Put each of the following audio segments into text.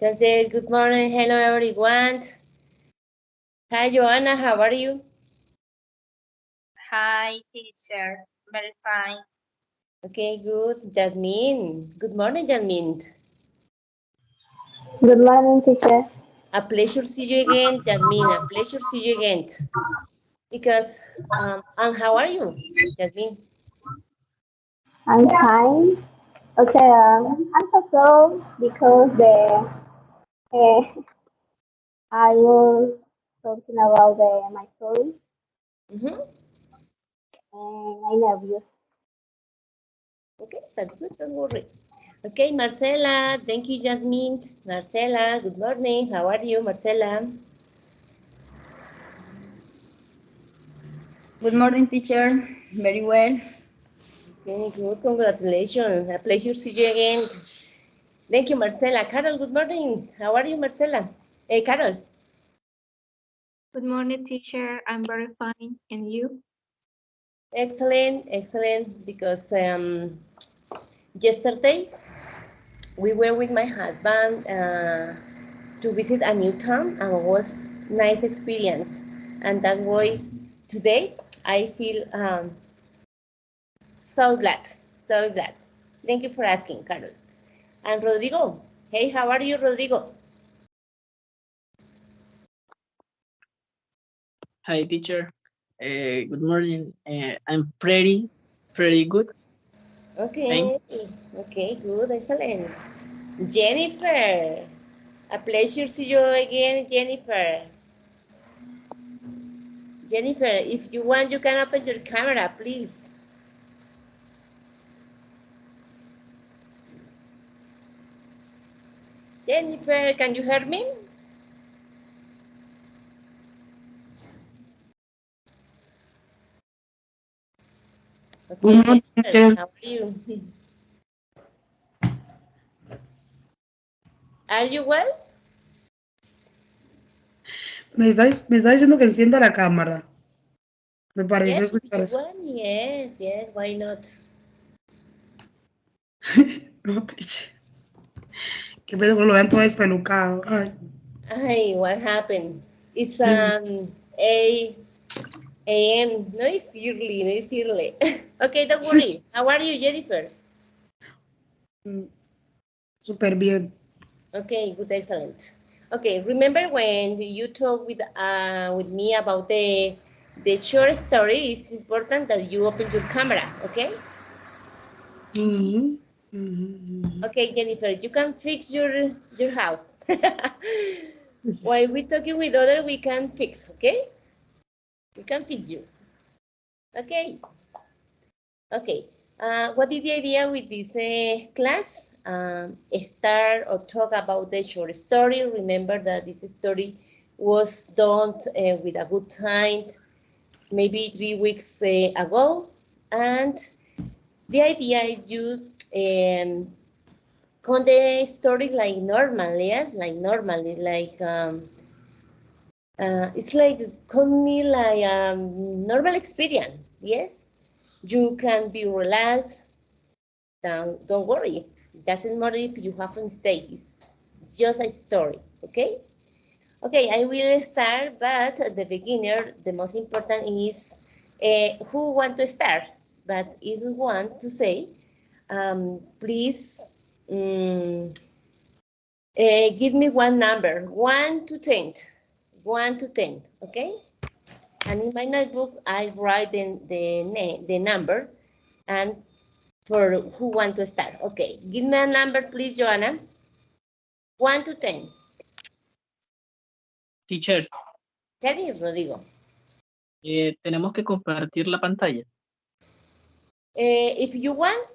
Entonces, good morning, hello everyone. Hi, Joanna, how are you? Hi, teacher. Very fine. Okay, good. Jasmine, good morning, Jasmine. Good morning, teacher. A pleasure see you again, Jasmine. A pleasure see you again. Because, and how are you, Jasmine? I'm fine. Okay, I'm so because uh, I was talking about my story Mm-hmm. and I'm nervous. Okay, that's good, don't worry. Okay, Marcela, thank you, Jasmine. Marcela, good morning. How are you, Marcela? Good morning, teacher. Very well. Okay, good. Congratulations. A pleasure see you again. Thank you, Marcela. Carol, good morning. How are you, Marcela? Hey, Carol. Good morning, teacher. I'm very fine. And you? Excellent, excellent. Because yesterday we were with my husband to visit a new town, and it was nice experience. And that way, today I feel so glad, so glad. Thank you for asking, Carol. And Rodrigo, hey, how are you, Rodrigo? Hi, teacher. Good morning. I'm pretty good. Okay, Thanks. okay, good, excellent. Jennifer, a pleasure see you again, Jennifer. Jennifer, if you want, you can open your camera, please. Jennifer, can you hear me? Okay, Jennifer, how are you? Are you well? Me está diciendo que encienda la cámara. Me pareció Yes, if escuchar you eso. want, yes, why not? No, teacher. Que pedo que lo vean todo despelucado. Ay. Ay, what happened? It's Mm. 8 a.m. No, it's early, no, it's early. Okay, don't worry. How are you, Jennifer? Súper bien. Okay, good, excellent. Okay, remember when you talk with me about the short story? It's important that you open your camera, okay? Mm-hmm. Mm-hmm. Okay, Jennifer, you can fix your house. While we're talking with others, we can fix, okay? We can fix you. Okay. Okay. What is the idea with this class? Start or talk about the short story. Remember that this story was done with a good time, maybe 3 weeks ago. And the idea is you con the story like normal, yes, like normally, like it's like con me like normal experience, yes. You can be relaxed. Don't worry. It doesn't matter if you have a mistake. It's just a story, okay? Okay, I will start, but at the beginner, the most important is who want to start. But if you want to say, please give me one number, 1 to 10. 1 to 10, okay? And in my notebook, I write the number and for who want to start. Okay, give me a number, please, Joanna. 1 to 10. Teacher, Tell me, Rodrigo. tenemos que compartir la pantalla. If you want,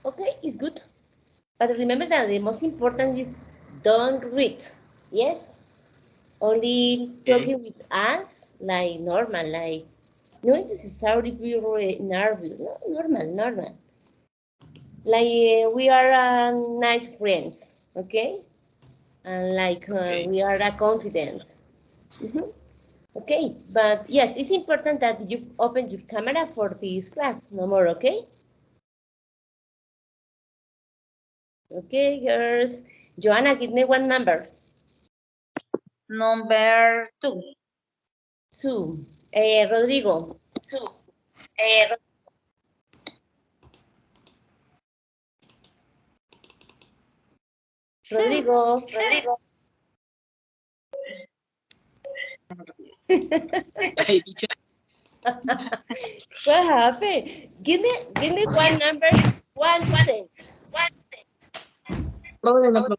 okay, it's good. But remember that the most important is don't read. Yes? Only talking with us like normal, like no necessarily be nervous. No, normal. Like we are nice friends, okay? And like Okay. we are confident. Mm-hmm. Okay, but yes, it's important that you open your camera for this class. No more, okay? Okay, girls. Joanna, give me one number. Number 2. 2. Rodrigo. 2. Rodrigo. Hey, teacher. What happened? Give me one number, 1 to 10. No, no, no.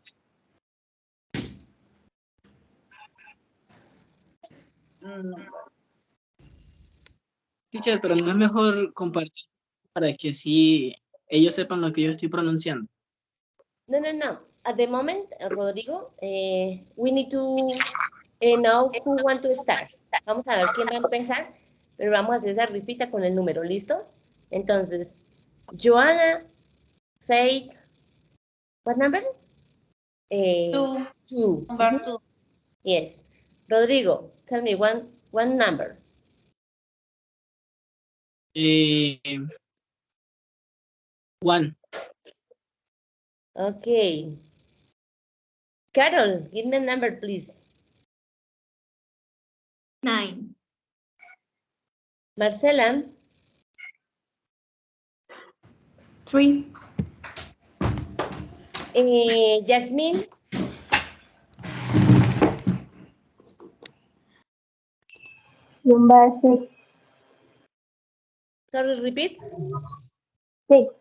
Teacher, pero no es mejor compartir para que así ellos sepan lo que yo estoy pronunciando. No. At the moment, Rodrigo, we need to know who want to start. Vamos a ver quién va a empezar, pero vamos a hacer esa rifita con el número, ¿listo? Entonces, Joanna, say, what number? 2. 2. Number 2. Yes. Rodrigo, tell me one number. 1. Okay. Carol, give me a number, please. 9. Marcela, 3. Jasmine, Number 6. sorry, repeat. 6.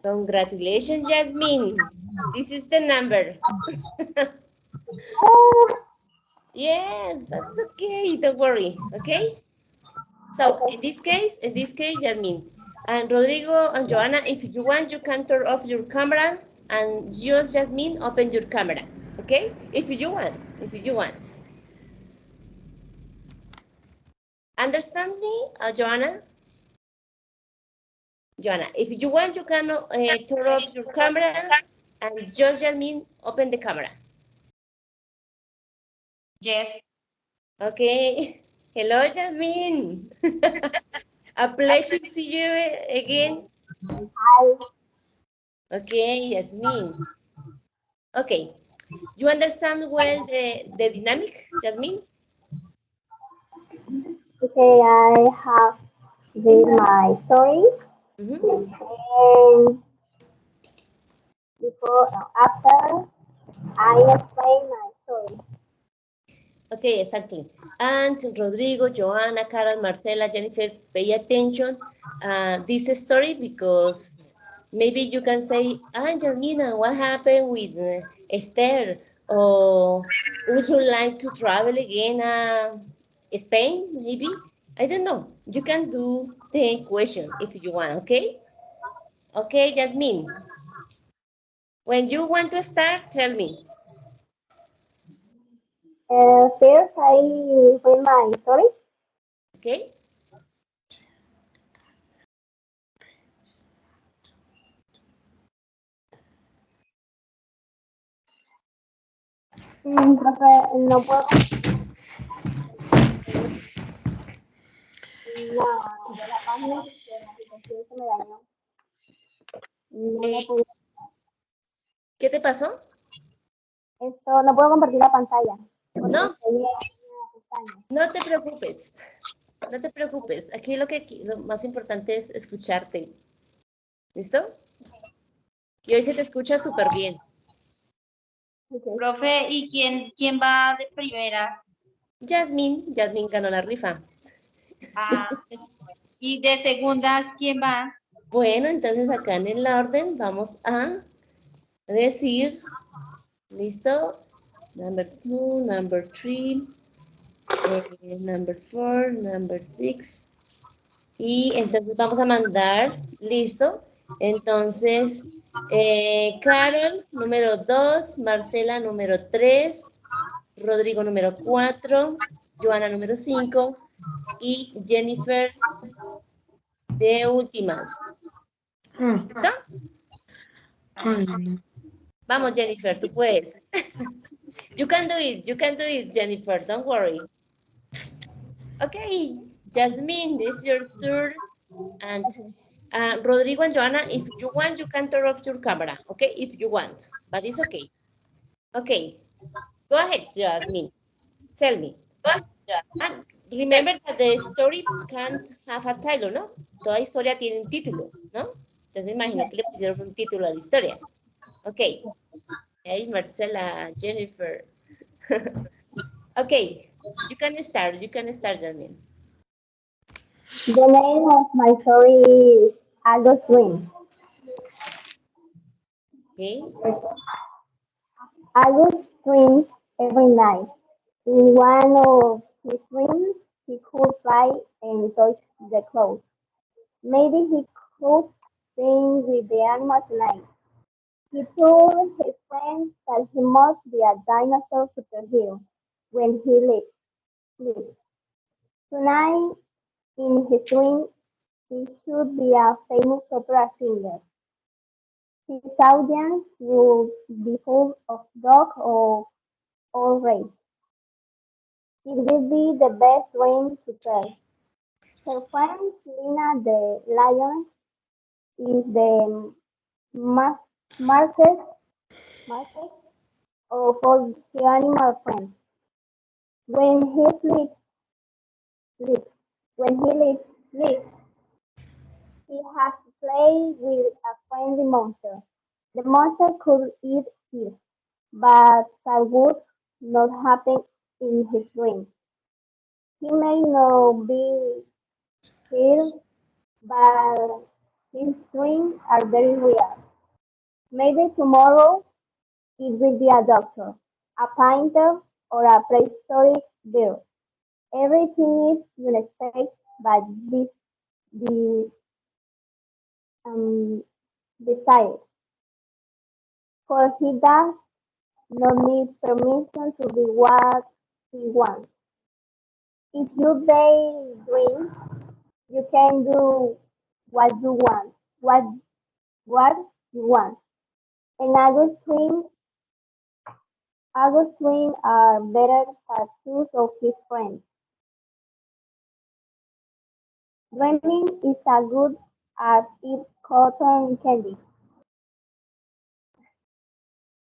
Congratulations, Jasmine. This is the number. Yes, that's okay. Don't worry. Okay. So in this case, Jasmine and Rodrigo and Joanna, if you want, you can turn off your camera and just Jasmine open your camera. Okay. If you want. Understand me, Joanna? Joanna, if you want, you can turn off your camera and just Jasmine open the camera. Yes. Okay. Hello, Jasmine. A pleasure to see you again. Hi. Okay, Jasmine. Okay. You understand well the dynamic, Jasmine? Okay, I have read my story. Mm-hmm. And after I explain my story. Okay, exactly. And Rodrigo, Joanna, Carol, Marcela, Jennifer, pay attention this story because maybe you can say, Jasmina, what happened with Esther? Or would you like to travel again Spain, maybe? I don't know. You can do the question if you want, okay? Okay, Jasmine. When you want to start, tell me. First, I read my story. Okay? Profe, no puedo. No, de la página porque la aplicación se me dañó. No lo puedo. ¿Qué te pasó? Esto, no puedo compartir la pantalla. Porque No, estoy en una pestaña. no te preocupes. No te preocupes. Aquí lo más importante es escucharte. ¿Listo? Y hoy se te escucha súper bien. Okay. Profe, ¿y quién va de primeras? Jasmine ganó la rifa. Ah, ¿y de segundas quién va? Bueno, entonces acá en el orden vamos a decir, ¿listo? Number 2, number 3, number 4, number 6. Y entonces vamos a mandar, ¿listo? Entonces, Carol, número 2, Marcela, número 3, Rodrigo, número 4, Joana, número 5 y Jennifer, de últimas. ¿Listo? Ay, no. Vamos, Jennifer, tú puedes. You can do it, Jennifer, don't worry. Okay, Jasmine, this is your turn. And Rodrigo and Joanna, if you want, you can turn off your camera, okay? If you want, but it's okay. Okay, go ahead, Jasmine. Tell me. And remember that the story can't have a title, ¿no? Toda historia tiene un título, ¿no? Entonces me imagino que le pusieron un título a la historia. Ok. Hey, Marcela, Jennifer. Okay, you can start, Jasmine. The name of my story is August Dream. Okay, August dreams every night. In one of his dreams, he could fly and touch the clouds. Maybe he could sing with the animals tonight. He told his friends that he must be a dinosaur superhero when he sleeps. Tonight, in his dream, he should be a famous opera singer. His audience would be full of dog or all race. It will be the best dream to tell. Her friend Lina the lion is the mas- market market of all the animal friends. When he sleeps, when he sleeps, he has to play with a friendly monster. The monster could eat him, but that would not happen in his dream. He may not be killed, but his dreams are very real. Maybe tomorrow it will be a doctor, a painter, or a prehistoric bird. Everything is unexpected, but this the decided. For he does not need permission to be what he wants. If you daydream, you can do what you want, what you want. And Augustine are better tattoos of his friends. Dreaming is as good as eat cotton candy.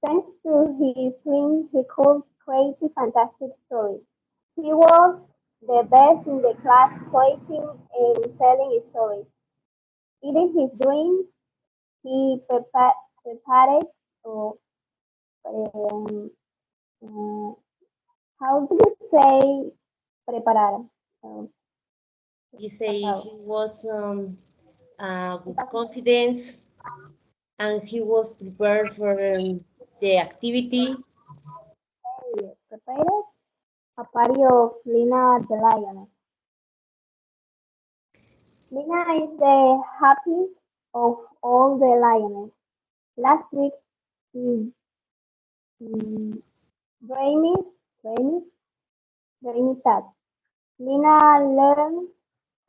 Thanks to his dreams, he could create fantastic stories. He was the best in the class creating and telling stories. In his dreams, he prepared, or um, uh, how do you say preparar? Um, you say Pasado. he was with confidence and he was prepared for the activity. Prepared a party of Lina the lioness. Lina is the happiest of all the lioness. Last week, she dreamed, dreamed, dreamed that Lina learned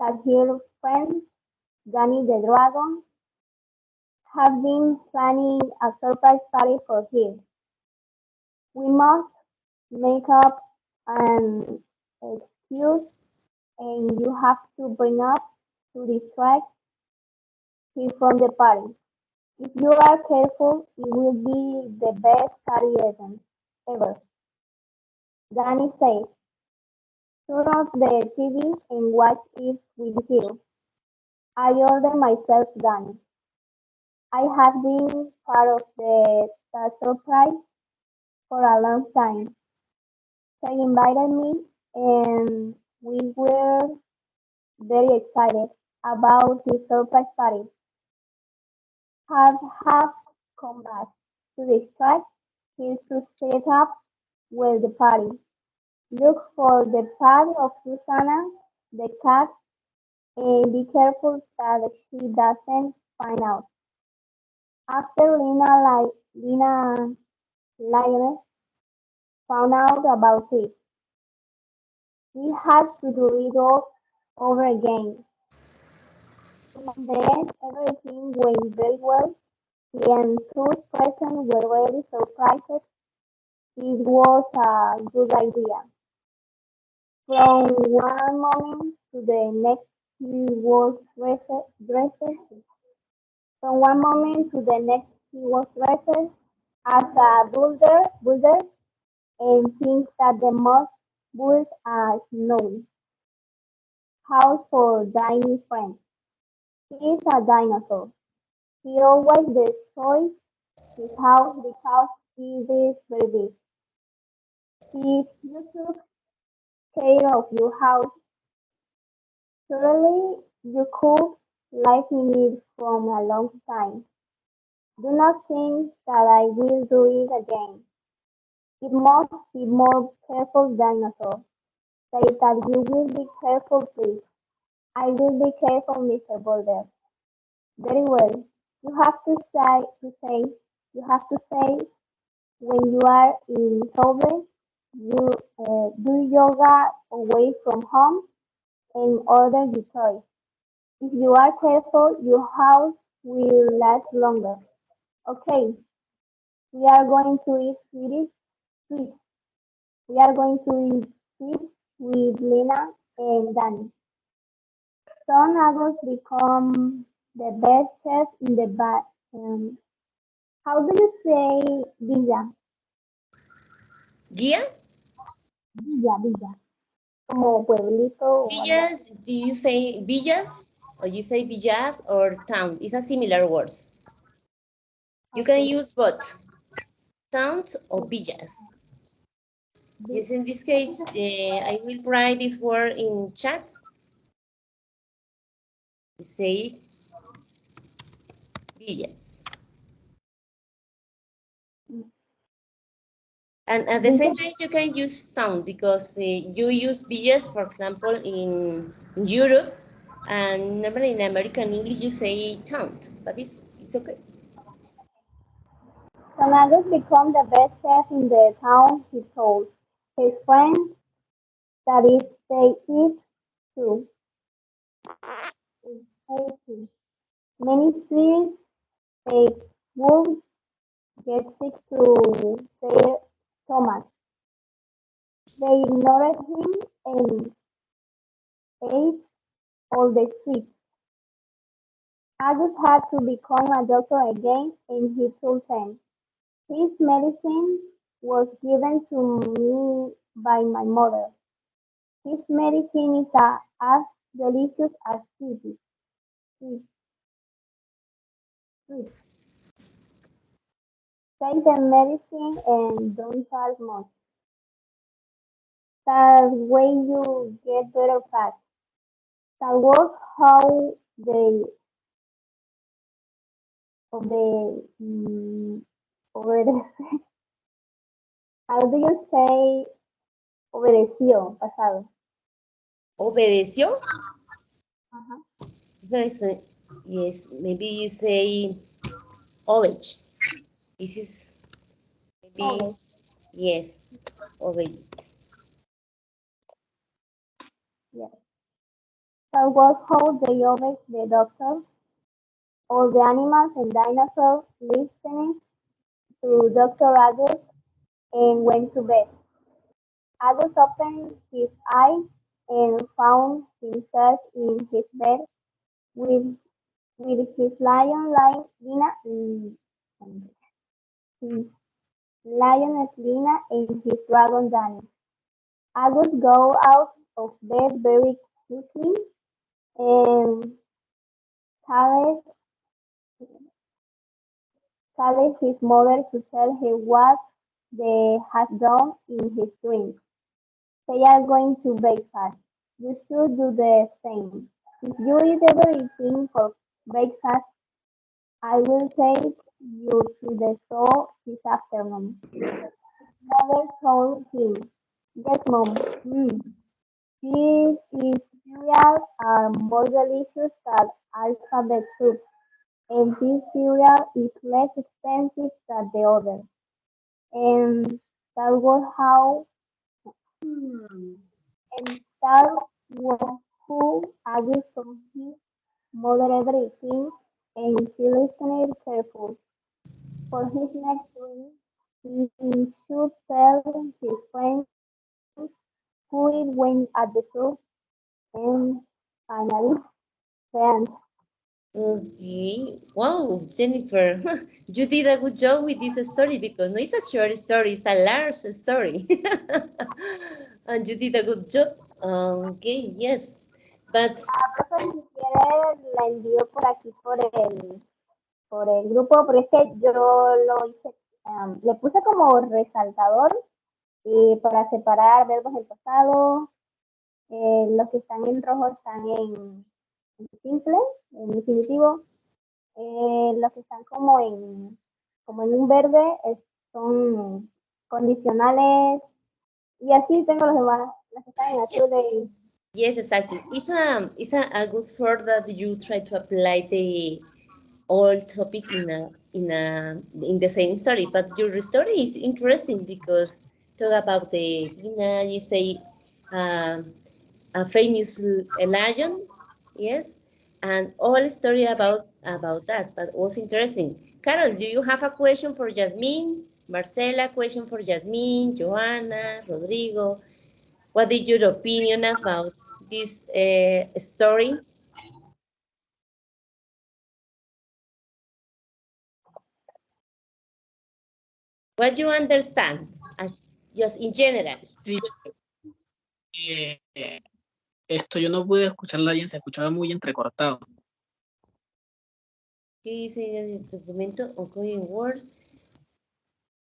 that her friend Danny the dragon have been planning a surprise party for her. We must make up an excuse and you have to bring up to distract him from the party. If you are careful, it will be the best party ever. Danny said, turn off the TV and watch it with you. I ordered myself Danny. I have been part of the surprise for a long time. They invited me and we were very excited about his surprise party. Have come back to distract him to set up with the party. Look for the part of Susanna, the cat, and be careful that she doesn't find out. After Lina Lioness found out about it, we had to do it all over again. In the end, everything went very well. He and two presents were really surprised. It was a good idea. From one moment to the next, he was dressed From one moment to the next, he was dressed as a builder and thinks that the most built a snowy house for tiny friends. He is a dinosaur. He always destroys his house because he is very big. If you took care of your house, surely you could live in it from a long time. Do not think that I will do it again. It must be more careful dinosaur. Say that you will be careful, please. I will be careful, Mr. Boulder. Very well. You have to say when you are in trouble, you do yoga away from home and order your toys. If you are careful, your house will last longer. Okay, we are going to eat sweet. We are going to eat sweet with Lena and Danny. Some adults become the best chef in the how do you say villa? Guía? Villa. Como pueblito o algo así. Villas, do you say villas? Or you say villas or town? It's a similar words. You can Okay. use both towns or villas. Yes, in this case, I will write this word in chat. You say villas. And at the same time, you can use town because you use villas, for example, in Europe, and normally in American English you say town, but it's okay. Some adults become the best chef in the town, he told his friends. That is, they eat too. Tasty. Many sweets they would get sick to their stomachs. They ignored him and ate all the sweets. Agus had to become a doctor again, and he told them his medicine was given to me by my mother. His medicine is as delicious as sweet. Sweet, sweet. Take the medicine and don't talk much. That way you get better fast. That was how they obede, how do you say obedeció, pasado? Obedeció? Ajá. It's very yes, maybe you say obeyed. This is maybe Obey. yes, obeyed. Yes. That was how they obeyed the doctor. All the animals and dinosaurs listening to Dr. Agus and went to bed. Agus opened his eyes and found himself in his bed with his his lioness Lina and his dragon Danny. Agus go out of bed very quickly and called, called his mother to tell her what they had done in his dream. They are going to breakfast. You should do the same. If you eat everything for breakfast, I will take you to the store this afternoon. Mother told him, yes, Mom. These cereals are more delicious than alphabet soup, and this cereal is less expensive than the other. And that was how, and that was who Aggie told his mother everything, and she listened carefully. For his next dream, he should tell his friends who it went at the soup, and finally, Thenth. Okay. Wow, Jennifer, you did a good job with this story because no, it's a short story, it's a large story. And you did a good job. Okay, yes. But Profe, si quiere, la envío por aquí por el grupo, porque es que yo lo hice, le puse como resaltador y para separar verbos del pasado, los que están en rojo están en simple, en infinitivo, los que están como en un verde son condicionales y así tengo los demás, los que están en azul de... yes, exactly. It's a good for that you try to apply the all topic in the same story. But your story is interesting because talk about the you say uh, a famous lion, yes, and all story about that. But was interesting. Carol, do you have a question for Jasmine? Marcela, question for Jasmine, Joanna, Rodrigo. What is your opinion about this story? What you understand, just in general? Teacher, esto yo no pude escucharla bien, se escuchaba muy entrecortado. ¿Qué dice en el documento? Okay, in Word.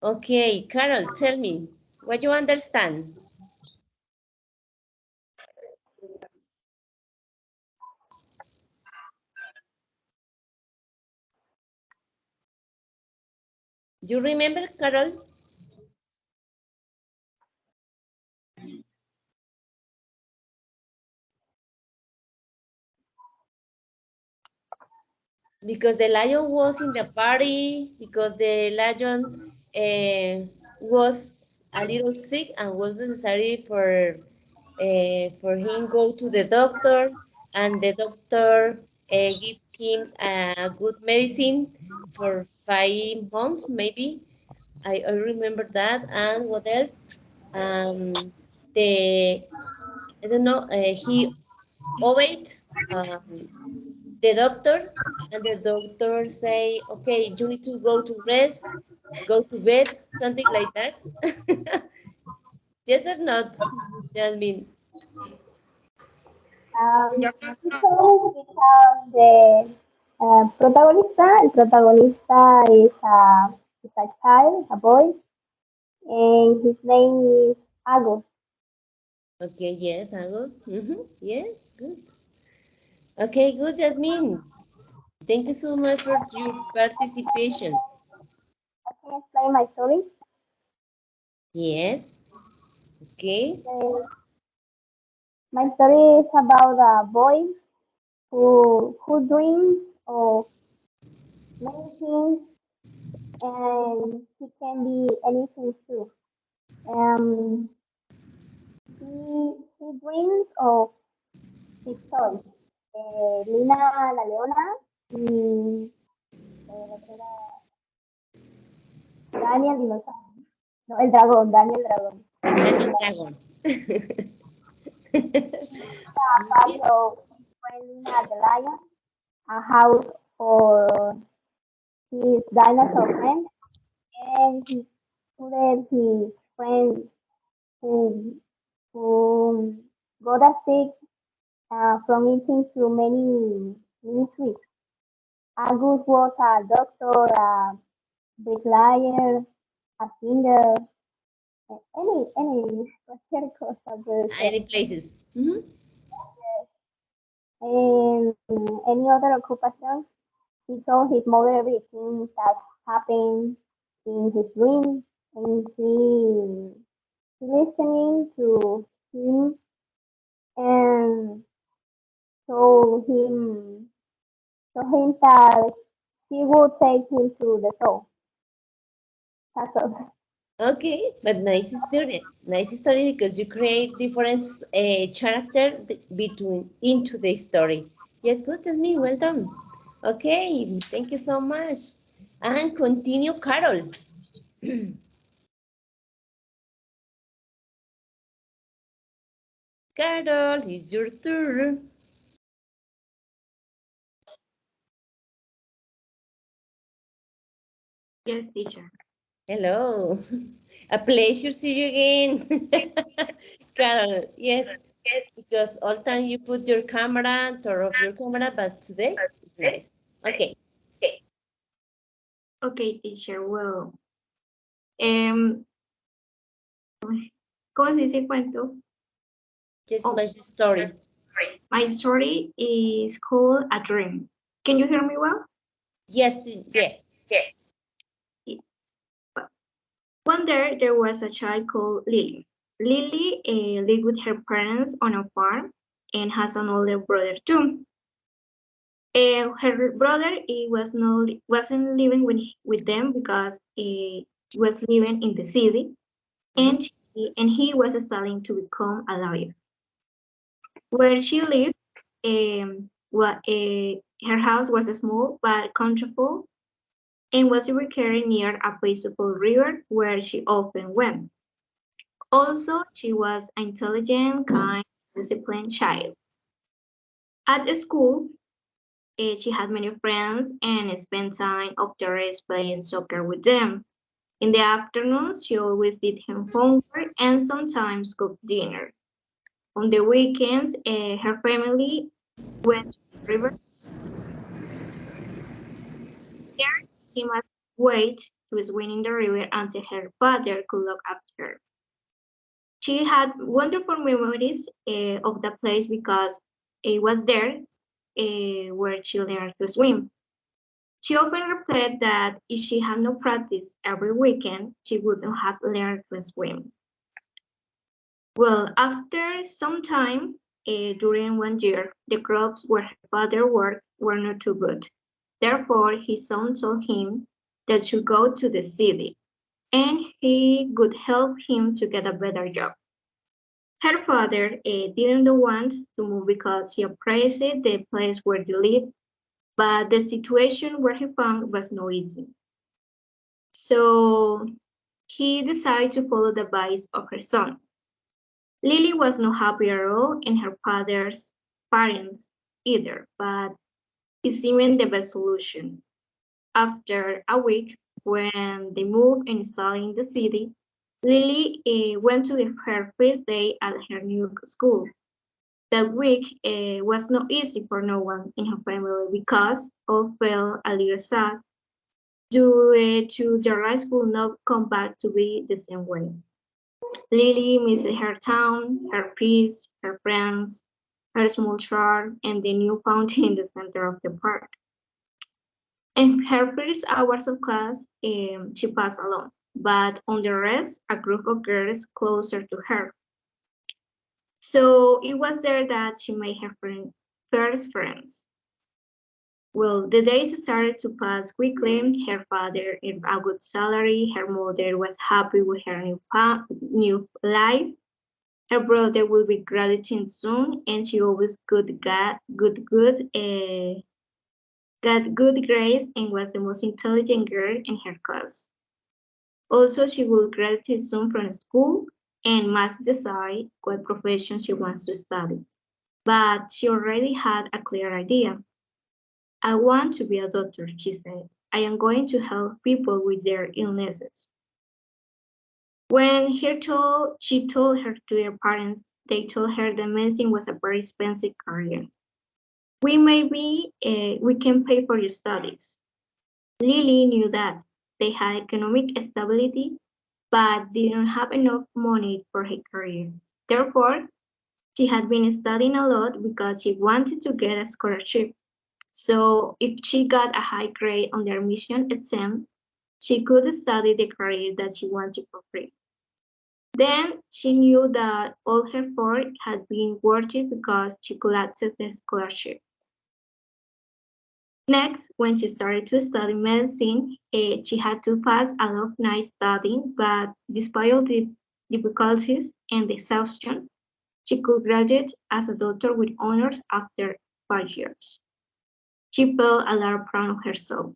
Okay, Carol, tell me, what you understand? You remember, Carol? Because the lion was in the party, because the lion was a little sick and was necessary for him go to the doctor, and the doctor give him a good medicine for 5 months, maybe. I remember that. And what else? The I don't know. He obeyed the doctor, and the doctor say, "Okay, you need to go to rest, go to bed," something like that. Yes or not? Jasmine. So because the el protagonista is a child, a boy, and his name is Agus. Okay, yes, I good. Yes, good. Okay, good, Jasmine. Thank you so much for your participation. I can explain my story. Yes, okay. Uh, my story is about a boy who dreams of many things, and he can be anything too. Um, he dreams of his toys. Lina la leona y otro era Daniel dinosaurio. No, el dragón, Daniel dragón. Daniel Dragon. So when Lina the lion, a house for his dinosaur friend, and he put his friend who who got a sick from eating too many sweets. Agus was a doctor, a bricklayer, a singer, any cualquier cosa puede ser. Any places. Mhm. And any other occupation, he told his mother everything that happened in his dream, and she listening to him and told him that she would take him to the show. That's all. Okay, but nice story. Nice story because you create different character between into the story. Yes, good, Jasmine. Well done. Okay, thank you so much. And continue, Carol. Carol, it's your turn. Yes, teacher. Hello. A pleasure see you again. Carol, yes, because all time you put your camera, turn off your camera, but today it's nice. Okay. Okay, teacher. Well, um, ¿cómo se dice cuento? Just Oh, my story. my story is called A Dream. Can you hear me well? Yes, yes. Yes. One day, there was a child called Lily. Lily lived with her parents on a farm and has an older brother too. Her brother wasn't living with them because he was living in the city, Mhm. and he was studying to become a lawyer. Where she lived, her house was small but comfortable and was located near a peaceful river where she often went. Also, she was an intelligent, kind, disciplined child. At school, she had many friends and spent time after playing soccer with them. In the afternoons, she always did her homework and sometimes cooked dinner. On the weekends, her family went to the river. There, she must wait to swim in the river until her father could look after her. She had wonderful memories of the place because it was there where she learned to swim. She often reflected that if she had no practice every weekend, she wouldn't have learned to swim. Well, after some time, during 1 year, the crops where her father worked were not too good. Therefore, his son told him that should go to the city, and he would help him to get a better job. Her father didn't want to move because he appraised the place where they lived, but the situation where he found was not easy. So he decided to follow the advice of her son. Lily was not happy at all, and her father's parents either, but it seemed the best solution. After a week, when they moved and installed in the city, Lily went to her first day at her new school. That week was not easy for no one in her family because all felt a little sad due to their lives would not come back to be the same way. Lily missed her town, her peace, her friends, her small church, and the new fountain in the center of the park. In her first hours of class, she passed alone, but on the rest, a group of girls closer to her. So it was there that she made her first friends. Well, the days started to pass quickly. Her father earned a good salary. Her mother was happy with her new life. Her brother will be graduating soon, and she always got good grades and was the most intelligent girl in her class. Also, she will graduate soon from school and must decide what profession she wants to study. But she already had a clear idea. I want to be a doctor, she said. I am going to help people with their illnesses. When she told her to her parents, they told her that medicine was a very expensive career. We can pay for your studies. Lily knew that they had economic stability, but didn't have enough money for her career. Therefore, she had been studying a lot because she wanted to get a scholarship. So if she got a high grade on the admission exam, she could study the career that she wanted for free. Then she knew that all her effort had been worth it because she could access the scholarship. Next, when she started to study medicine, she had to pass a lot of nights studying, but despite all the difficulties and the exhaustion, she could graduate as a doctor with honors after 5 years. She felt a lot proud of herself.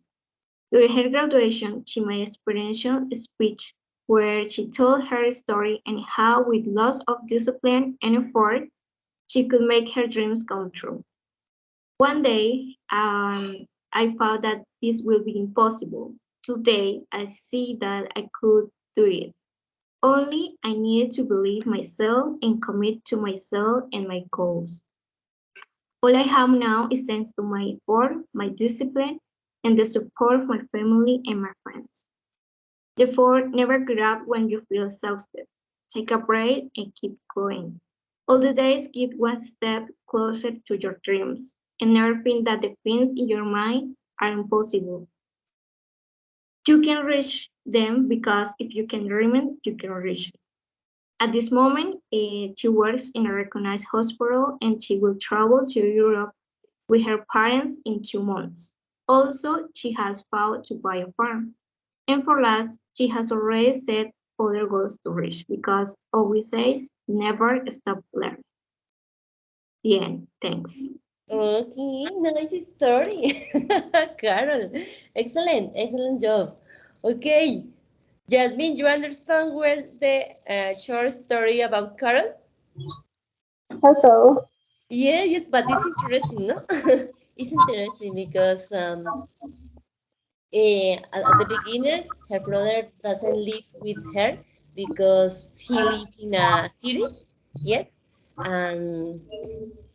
During her graduation, she made an experiential speech where she told her story and how, with lots of discipline and effort, she could make her dreams come true. One day, I thought that this will be impossible, Today, I see that I could do it. Only I needed to believe myself and commit to myself and my goals. All I have now is thanks to my effort, my discipline, and the support of my family and my friends. Therefore, never give up when you feel exhausted. Take a break and keep going. All the days get one step closer to your dreams, and never think that the things in your mind are impossible. You can reach them because if you can dream it, you can reach it. At this moment, she works in a recognized hospital and she will travel to Europe with her parents in 2 months. Also, she has vowed to buy a farm. And for last, she has already set other goals to reach because always says never stop learning. The end. Thanks. Okay, nice story. Carol, excellent job. Okay, Jasmine, you understand well the short story about Carol? Also, Yes, but it's interesting, no? It's interesting because at the beginning, her brother doesn't live with her because he lives in a city, yes, and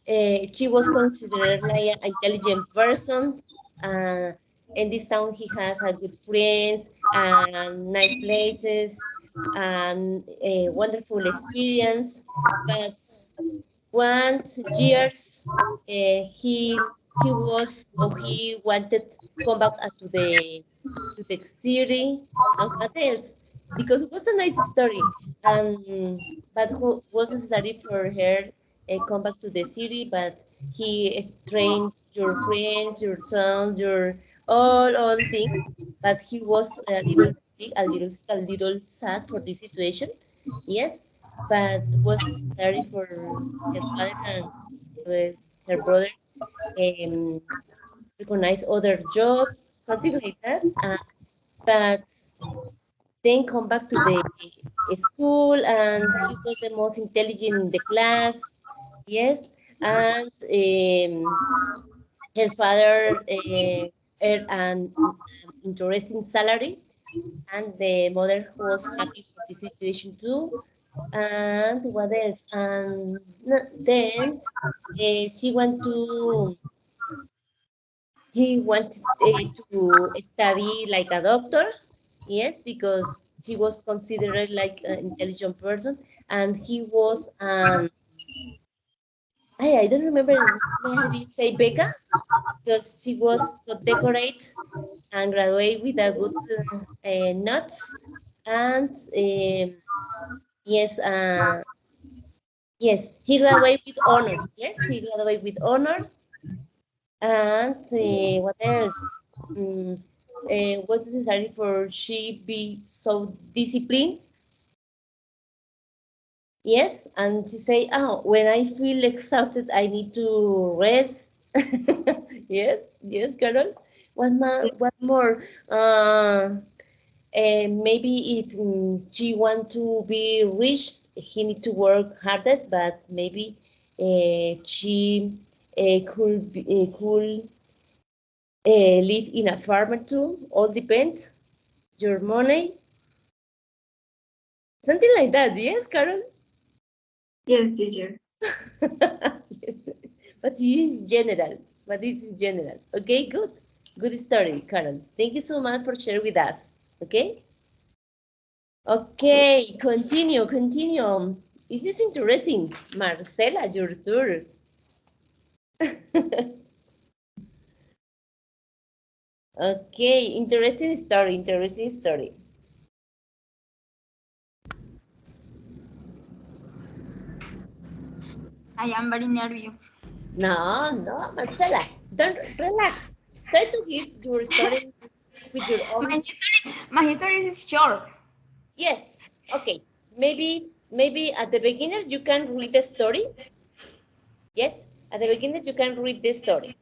she was considered like an intelligent person. Uh, in this town, he has a good friends and nice places and a wonderful experience. But once years, he wanted to come back to the city and what else because it was a nice story and but who was necessary for her come back to the city, but he strained your friends, your sons, your all things. But he was a little sick, a little sad for this situation. Yes, but was necessary for her father and her brother um, recognize other jobs, something like that. But then come back to the school and he was the most intelligent in the class. Yes, and her father earned an interesting salary, and the mother was happy for the situation too. And what else? And then she went to he wanted to study like a doctor, yes, because she was considered like an intelligent person, and he was I don't remember how do you say Becca, because she was decorate and graduate with a good notes, and yes, yes, he graduated with honor. Yes, he graduated with honor, and what else? Mm, what's necessary for she be so disciplined? Yes, and she say, "Oh, when I feel exhausted, I need to rest." Yes, Carol. One more. Maybe if she want to be rich, he need to work harder, but maybe she could live in a farmer too. All depends your money, something like that. Yes, Carol. Yes, teacher. Yes. But it is general. But it is general. Okay, good. Good story, Carol. Thank you so much for sharing with us. Okay. Okay, continue. It is interesting. Marcela, your turn. Okay, interesting story. I am very nervous. No, Marcela, don't relax. Try to give your story with your own. My history is short. Yes, okay. Maybe at the beginner you can read the story. Yes, at the beginner you can read the story.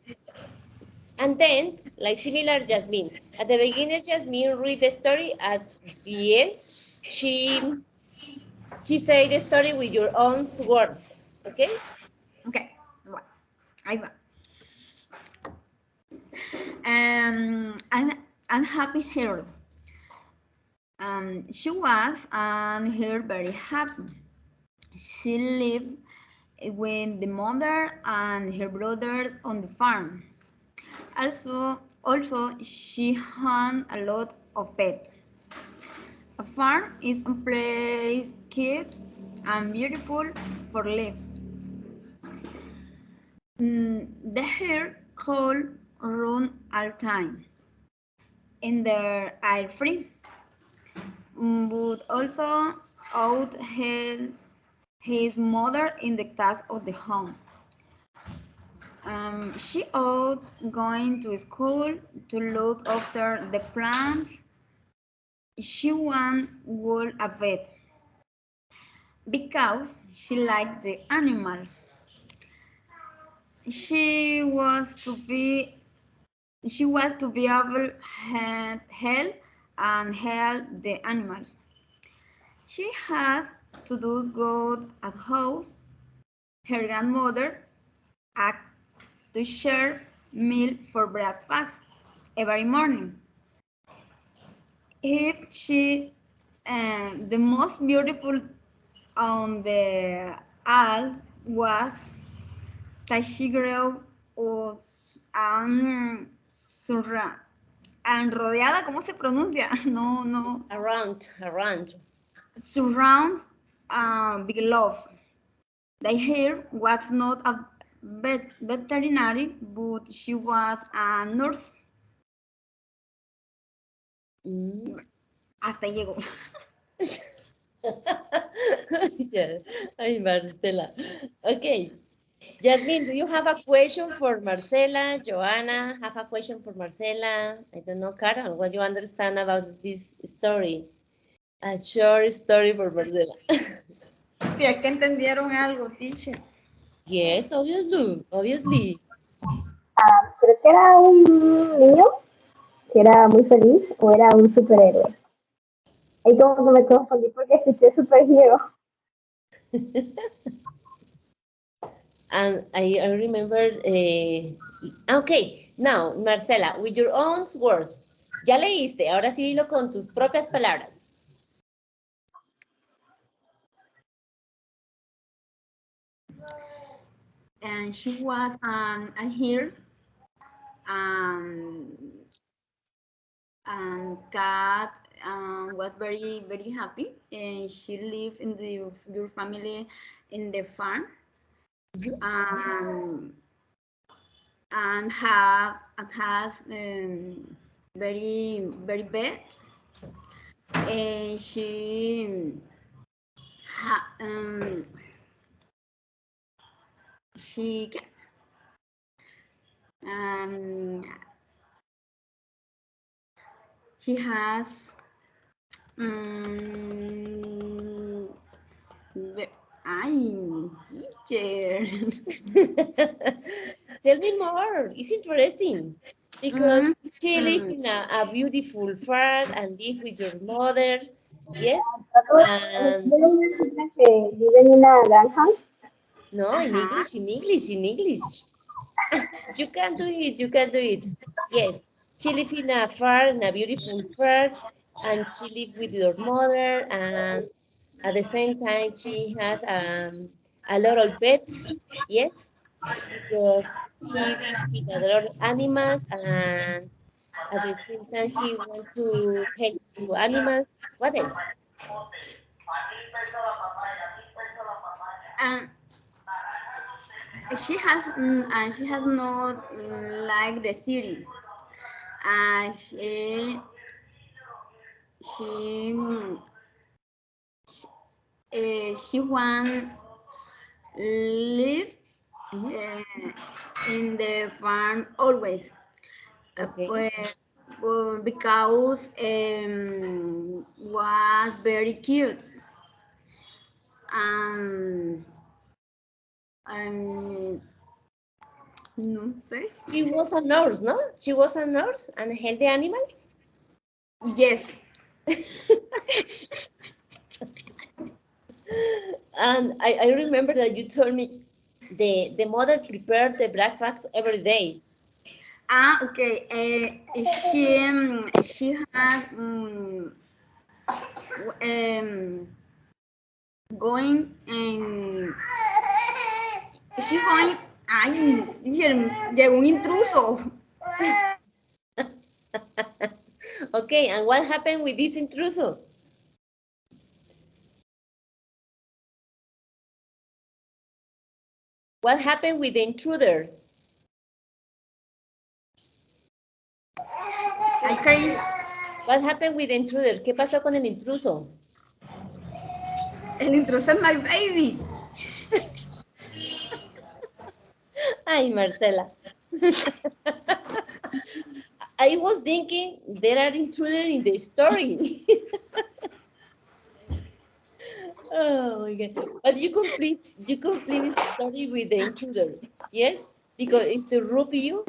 And then, like similar Jasmine, at the beginner Jasmine read the story. At the end, she she say the story with your own words. Okay? Okay. Bueno, ahí va. Unhappy hero. She was and her very happy. She lived with the mother and her brother on the farm. Also, she had a lot of pets. A farm is a place cute and beautiful for life. The hair could run all time, and they are free, but also out help his mother in the task of the home. She out going to school to look after the plants. She would a vet because she liked the animals. She was to be able to help and help the animals. She has to do good at house. Her grandmother asked to share meal for breakfast every morning. If she the most beautiful on the all was that she grew and rodeada, ¿cómo se pronuncia? No, no. Around. Surrounds big love. The hair was not a veterinary, but she was a nurse. Hasta llegó. Yeah. Ay, Marcela. Okay. Jasmine, do you have a question for Marcela? Joanna, have a question for Marcela? I don't know, Carol, what you understand about this story? A short story for Marcela. Si es que entendieron algo, teacher. Yes, obviously. Creo que era un niño que era muy feliz o era un superhéroe. Ahí como que me confundí porque escuché superhero. And I remember, okay, now, Marcela, with your own words. Ya leíste, ahora sí dilo con tus propias palabras. And she was here and Kat was very happy, and she lived in your family in the farm and has very bad, and she she has teacher. Tell me more. It's interesting because she lives in a beautiful farm and live with your mother. Yes. And Que vive en una granja. no, in English. You can do it. Yes. She lives in a farm, in a beautiful farm, and she lives with your mother, and at the same time she has a lot of pets. Yes. Because he lives with a lot of animals and at the same time he wants to help to animals. What else? And she has not like the city. And she want live in the farm always. Okay. Pues, because was very cute. No sé. She was a nurse, no? She was a nurse and helped the animals? Yes. And I remember that you told me the mother prepared the breakfast every day. Okay. She has going and she's going. Ay, llegó un intruso. Okay, and what happened with this intruso? What happened with the intruder? Okay. What happened with the intruder? ¿Qué pasó con el intruso? El intruso es my baby. Ay, Marcela. I was thinking there are intruders in the story. Oh my God. But you complete this story with the intruder, yes? Because it interrupt you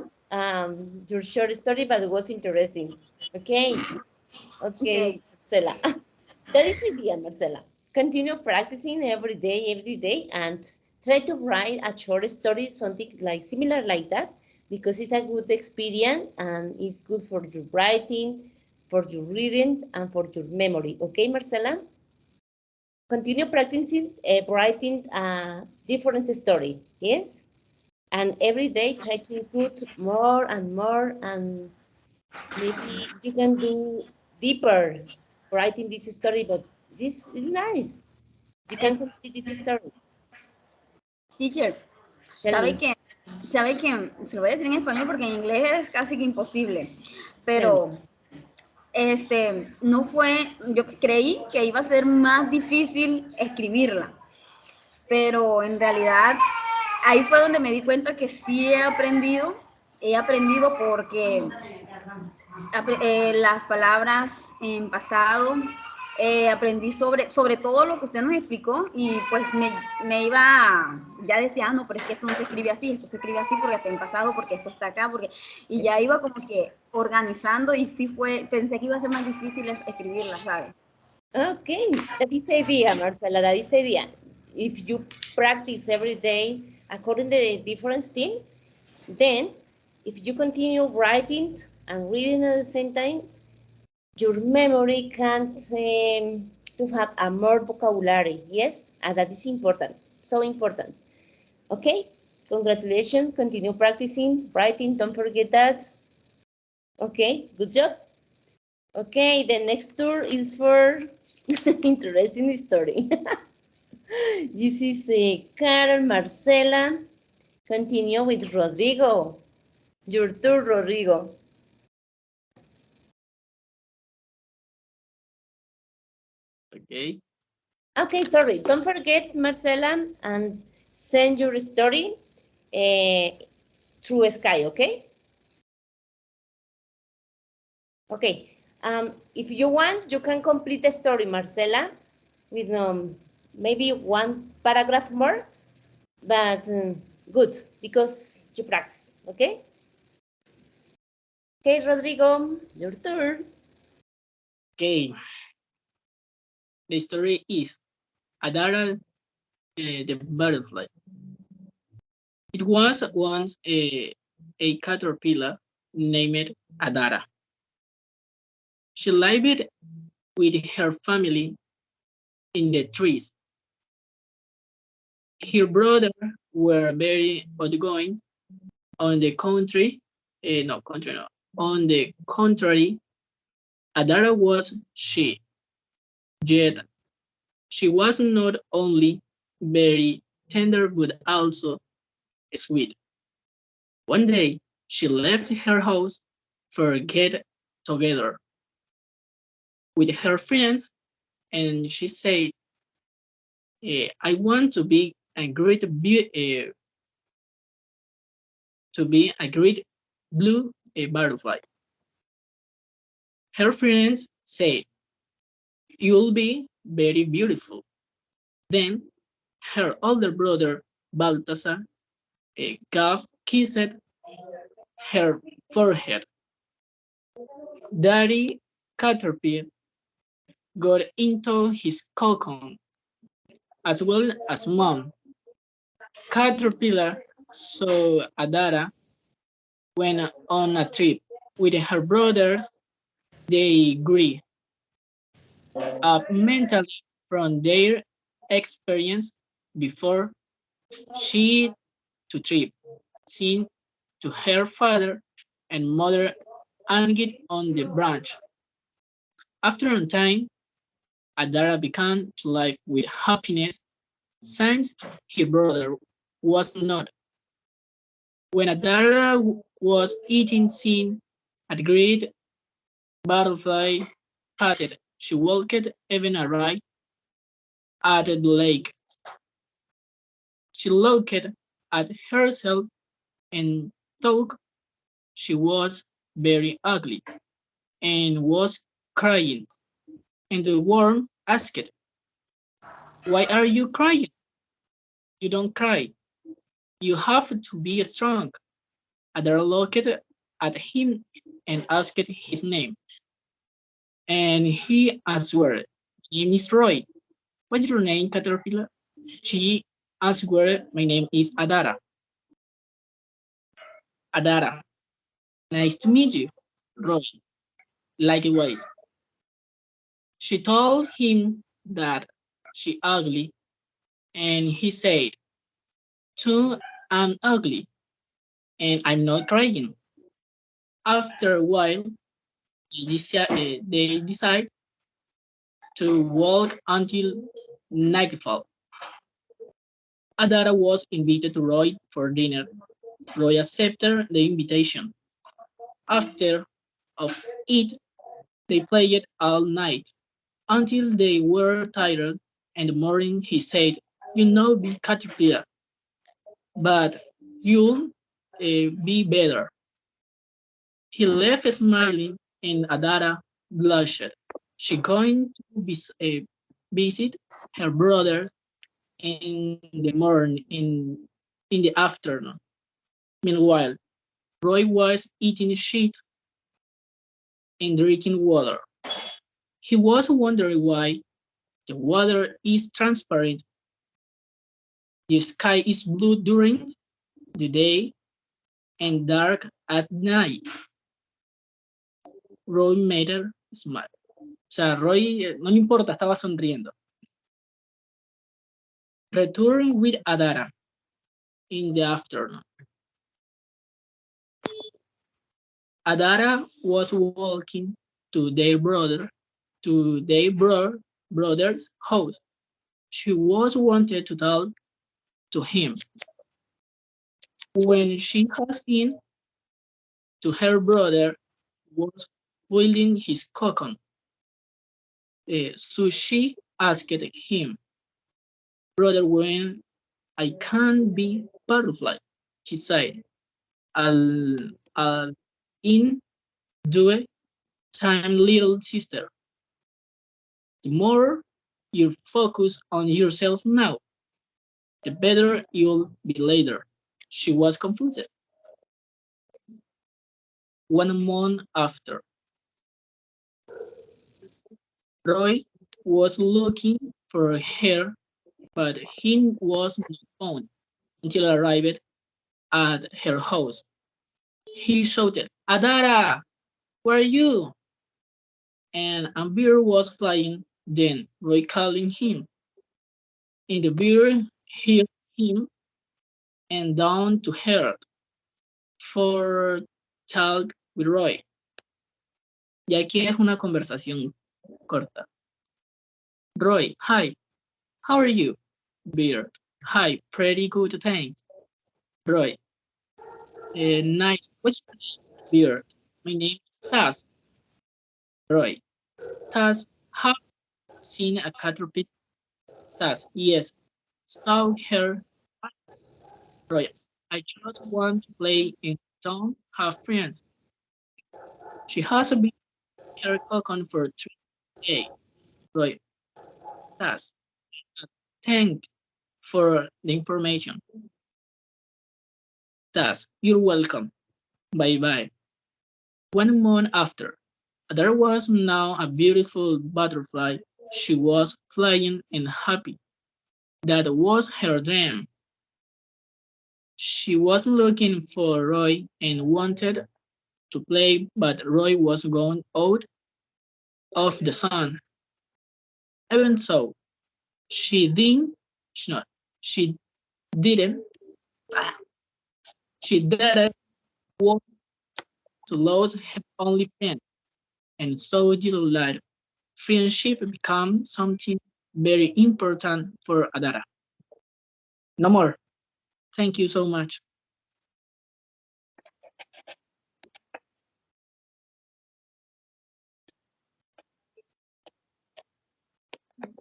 your short story, but it was interesting. Okay. Okay, Marcela. That is the idea, Marcela. Continue practicing every day, and try to write a short story, something like similar like that, because it's a good experience and it's good for your writing, for your reading, and for your memory. Okay, Marcela? Continue practicing writing a different story, yes? And every day try to include more and more, and maybe you can do deeper writing this story, but this is nice. You can complete this story. Teacher, Tell ¿sabe me. que se lo voy a decir en español porque en inglés es casi que imposible, Tell pero no fue, yo creí que iba a ser más difícil escribirla, pero en realidad ahí fue donde me di cuenta que sí he aprendido porque las palabras en pasado, aprendí sobre todo lo que usted nos explicó y pues me iba, ya decía, no, pero es que esto no se escribe así, esto se escribe así porque está en pasado, porque esto está acá, y ya iba como que organizando y sí pensé que iba a ser más difícil escribirla, ¿sabes? Okay, that is the idea, Marcela, that is the idea. If you practice every day according to the different theme, then if you continue writing and reading at the same time, your memory can to have a more vocabulary, yes? And that is important, so important. Okay, congratulations, continue practicing, writing, don't forget that. Okay, good job. Okay, the next tour is for interesting story. This is Carol, Marcela. Continue with Rodrigo. Your tour, Rodrigo. Okay. Okay, sorry. Don't forget, Marcela, and send your story through Sky, okay? Okay. If you want, you can complete the story, Marcela, with maybe one paragraph more, but good, because you practice, okay? Okay, Rodrigo, your turn. Okay. The story is Adara the butterfly. It was once a caterpillar named Adara. She lived with her family in the trees. Her brother were very outgoing. On the On the contrary, Adara was shy. Yet she was not only very tender but also sweet. One day she left her house for get together with her friends, and she said, "I want to be a great blue butterfly." Her friends said, "You'll be very beautiful." Then her older brother Balthasar kissed her forehead. Daddy Caterpillar got into his cocoon, as well as Mom. Caterpillar saw Adara went on a trip with her brothers. They agreed. up mentally from their experience before she to trip, seen to her father and mother hanging on the branch. After a time, Adara began to live with happiness since her brother was not. When Adara was eating sin, a great butterfly passed. She walked even arrived at the lake. She looked at herself and thought she was very ugly and was crying. And the worm asked, "Why are you crying? You don't cry. You have to be strong." Adara looked at him and asked his name. And he answered, "My name is Roy." "What's your name, Caterpillar?" She answered, "My name is Adara." "Adara, nice to meet you." "Roy, likewise." She told him that she ugly, and he said, "Too, I'm ugly, and I'm not crying." After a while, they decide to walk until nightfall. Adara was invited to Roy for dinner. Roy accepted the invitation. After of it, they played all night until they were tired. In the morning, he said, "You know, be caterpillar, but you'll be better." He left smiling, and Adara blushed. She going to visit her brother in the afternoon. Meanwhile, Roy was eating shit and drinking water. He was wondering why the water is transparent, the sky is blue during the day and dark at night. Roy made her smile. O sea, Roy no le importa, estaba sonriendo. Return with Adara in the afternoon. Adara was walking to brother's house. She was wanted to talk to him. When she has in to her brother was building his cocoon. So she asked him, "Brother, when I can be butterfly?" He said, I'll, I'll in do it time, little sister. The more you focus on yourself now, the better you'll be later. She was confused. 1 month after, Roy was looking for her, but he was not found until arrived at her house. He shouted, "Adara, where are you?" And a bird was flying. Then Roy calling him. And the bird heard him and down to earth for talk with Roy. Ya aquí es una conversación corta. Roy, hi, how are you? Bird, hi, pretty good, thanks. Roy, nice. What's your name? Bird, my name is Taz. Roy, Taz, have you seen a caterpillar? Taz, yes, saw her. Roy, I just want to play and don't have friends. She has been her cocoon for 3 days. Roy, Taz, thank for the information. Taz, you're welcome. Bye bye. 1 month after, there was now a beautiful butterfly. She was flying and happy. That was her dream. She was looking for Roy and wanted to play, but Roy was going out of the sun. Even so, she didn't want to lose her only friend, and so little later, friendship became something very important for Adara. No more. Thank you so much.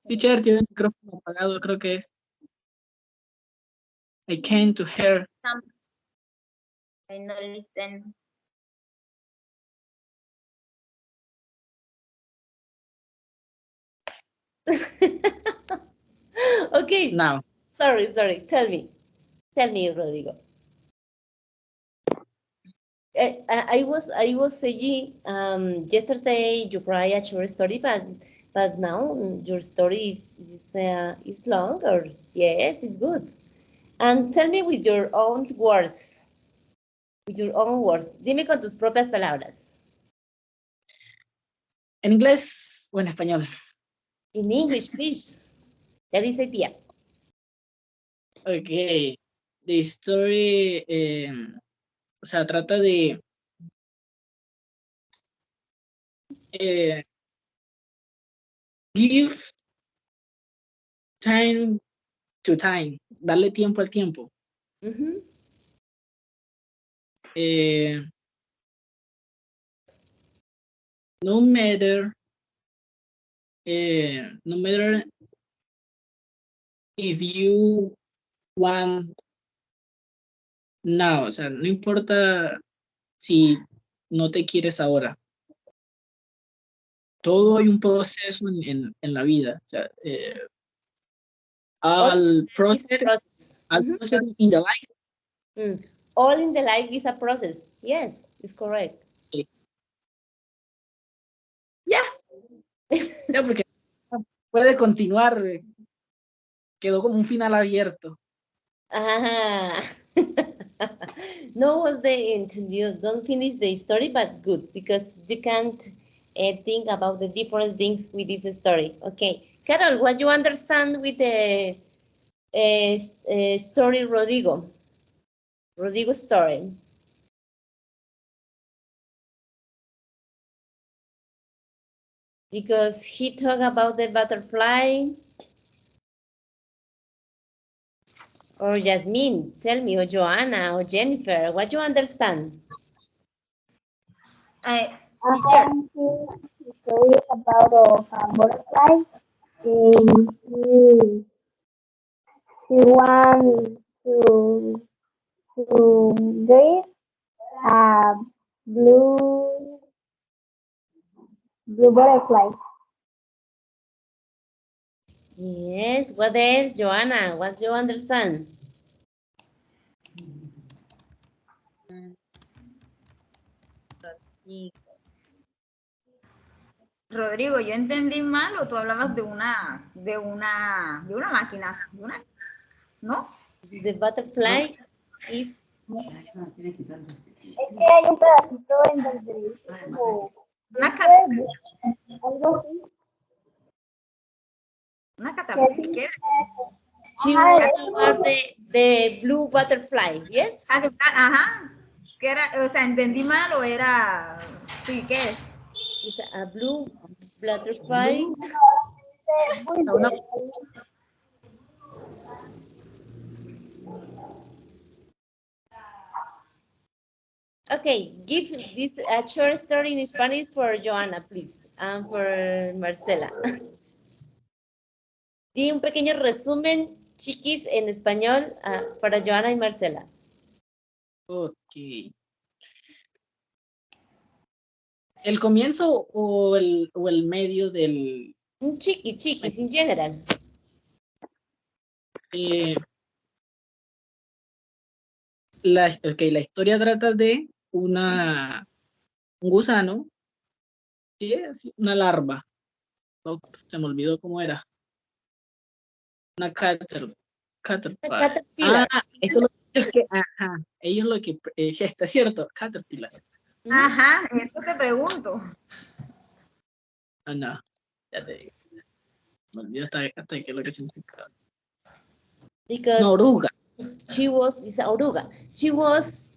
Teacher, tiene el micrófono apagado, creo que es. I came to her. I no listen. Okay. Now. Sorry. Tell me, Rodrigo. I was saying yesterday you write a short story, but now your story is longer. Yes, it's good. And tell me with your own words. With your own words. Dime con tus propias palabras. ¿En inglés o en español? In English, please. Ya dice tía. Okay. The story, o sea, trata de give time to time, darle tiempo al tiempo. No matter if you want now, o sea, no importa si no te quieres ahora. Todo hay un proceso en la vida. O sea, al process in the life. All in the life is a process. Yes, it's correct. Ya. Ya, porque puede continuar. Quedó como un final abierto. No, was the intent. You don't finish the story, but good, because you can't think about the different things with this story. Okay, Carol, what you understand with the story Rodrigo story? Because he talked about the butterfly. Or Jasmine, tell me, or Joanna, or Jennifer, what you understand? I think the story about a butterfly, and she wants to get a blue butterfly. Yes, what else, Joanna? What do you understand? Rodrigo, ¿yo entendí mal o tú hablabas de una máquina? ¿No? The butterfly is... Es que hay un pedacito en donde dice como algo así. Una catapulta. ¿Qué? She was about the blue butterfly, yes? Ajá. ¿Qué era? O sea, ¿entendí mal o era...? Sí, ¿qué es? It's a blue butterfly. Okay, give this a short story in Spanish for Joanna, please, and for Marcela. Di un pequeño resumen, chiquis, en español para Joanna y Marcela. Ok. ¿El comienzo o el medio del...? Un chiquis, en general. La historia trata de un gusano, ¿sí? Una larva. Oh, se me olvidó cómo era. Una caterpillar. Esto es que, ellos lo que gesta, ¿cierto? Caterpillar. Ajá, eso te pregunto. No, ya te digo. Me olvidé hasta qué es lo que significa. Because Una oruga. it's a oruga. She was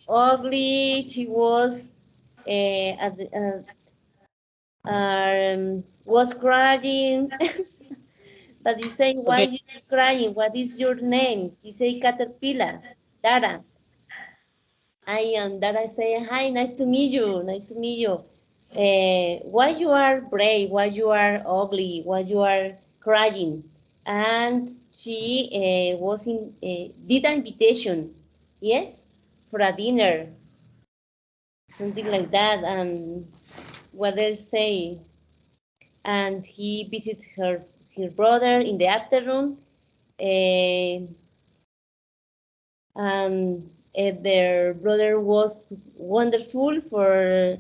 ugly. She was was crying. But you say, why Okay. you crying? What is your name? You say Caterpillar, Dara. I am Dara. Say, hi, nice to meet you. Nice to meet you. Why you are brave? Why you are ugly? Why you are crying? And she was in did an invitation, yes, for a dinner, something like that. And what they say, and he visits her brother in the afternoon. And their brother was wonderful for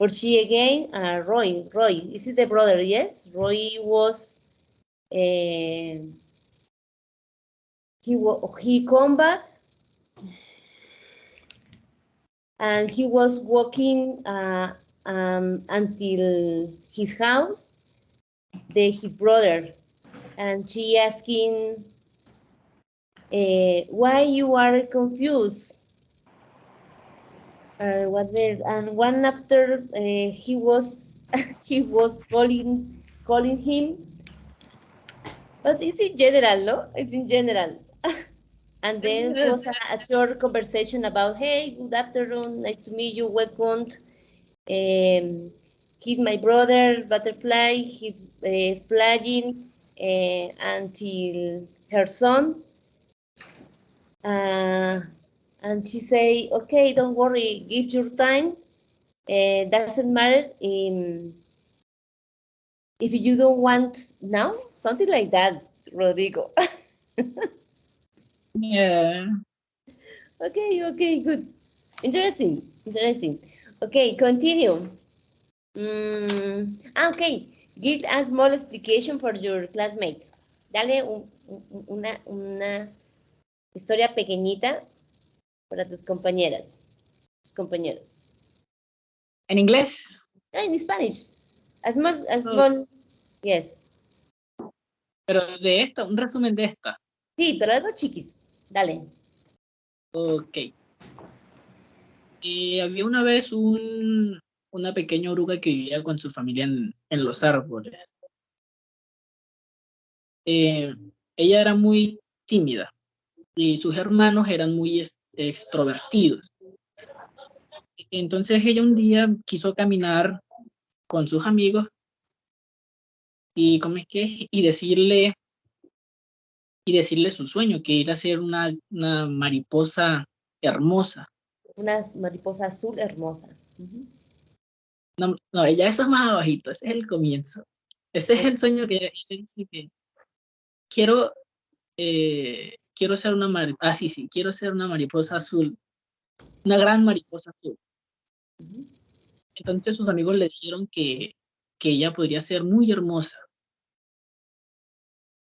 she again. Roy, is it the brother? Yes, Roy was. He come back and he was walking until his house, his brother, and she asking, why you are confused? And one after he was he was calling him, but it's in general, no? It's in general. And then it was a short conversation about, hey, good afternoon, nice to meet you, welcome. He's my brother, Butterfly. He's flying until her son. And she say, okay, don't worry, give your time. Doesn't matter if you don't want now, something like that, Rodrigo. Yeah. Okay, good. Interesting. Okay, continue. Okay, give a small explication for your classmates. Dale una historia pequeñita para tus compañeras, tus compañeros. En inglés. In Spanish. A Oh, small, yes. pero de esta, un resumen de esta. Sí, pero algo chiquis. Dale. Ok. Había una vez una pequeña oruga que vivía con su familia en los árboles. Ella era muy tímida y sus hermanos eran muy extrovertidos. Entonces ella un día quiso caminar con sus amigos y, y decirle su sueño, que era ser una mariposa hermosa. Una mariposa azul hermosa. No, no, ella eso es más abajito, ese es el comienzo. Ese es el sueño que ella dice que quiero, quiero ser una mariposa, sí, quiero ser una mariposa azul, una gran mariposa azul. Entonces sus amigos le dijeron que ella podría ser muy hermosa.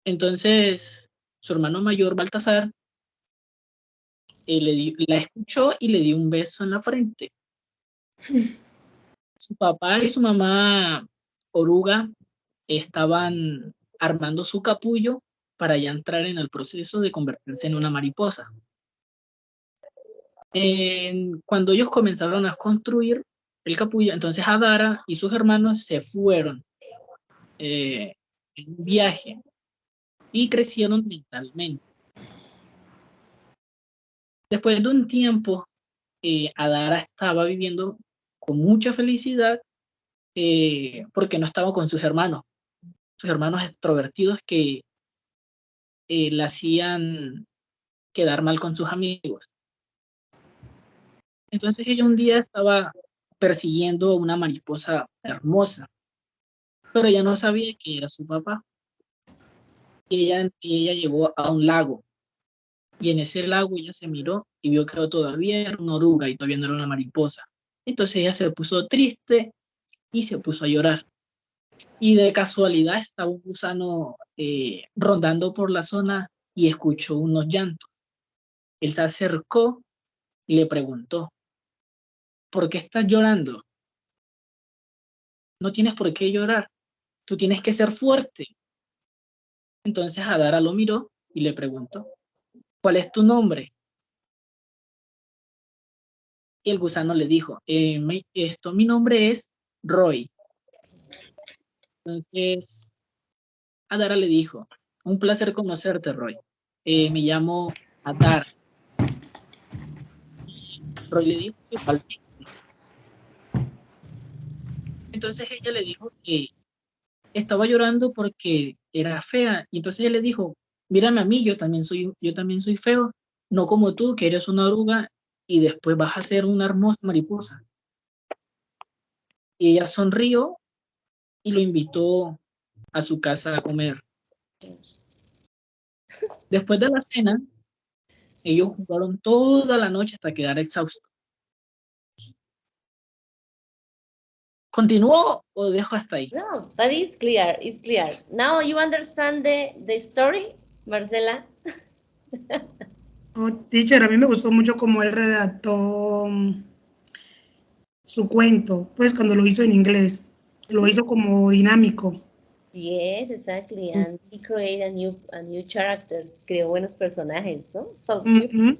Entonces su hermano mayor, Baltasar, la escuchó y le dio un beso en la frente. Su papá y su mamá, oruga, estaban armando su capullo para ya entrar en el proceso de convertirse en una mariposa. Cuando ellos comenzaron a construir el capullo, entonces Adara y sus hermanos se fueron en un viaje y crecieron mentalmente. Después de un tiempo, Adara estaba viviendo con mucha felicidad porque no estaba con sus hermanos extrovertidos que la hacían quedar mal con sus amigos. Entonces ella un día estaba persiguiendo a una mariposa hermosa, pero ella no sabía que era su papá. Y ella llegó a un lago, y en ese lago ella se miró y vio que todavía era una oruga y todavía no era una mariposa. Entonces ella se puso triste y se puso a llorar. Y de casualidad estaba un gusano rondando por la zona y escuchó unos llantos. Él se acercó y le preguntó, ¿por qué estás llorando? No tienes por qué llorar. tú tienes que ser fuerte. Entonces Adara lo miró y le preguntó, ¿cuál es tu nombre? Y el gusano le dijo, mi nombre es Roy. Entonces Adara le dijo, un placer conocerte, Roy. Me llamo Adara. Roy le dijo, igualmente. Entonces ella le dijo que estaba llorando porque era fea. Y entonces él le dijo, mírame a mí, yo también soy feo, no como tú, que eres una oruga y después vas a ser una hermosa mariposa. Y ella sonrió y lo invitó a su casa a comer. Después de la cena, ellos jugaron toda la noche hasta quedar exhaustos. ¿Continúo o dejo hasta ahí? No, that is clear. It's clear. Now you understand the story, Marcela? Oh, teacher, a mí me gustó mucho cómo él redactó su cuento, pues cuando lo hizo en inglés, lo hizo como dinámico. Yes, exactly. And he created a new character. Creó buenos personajes, ¿no? So,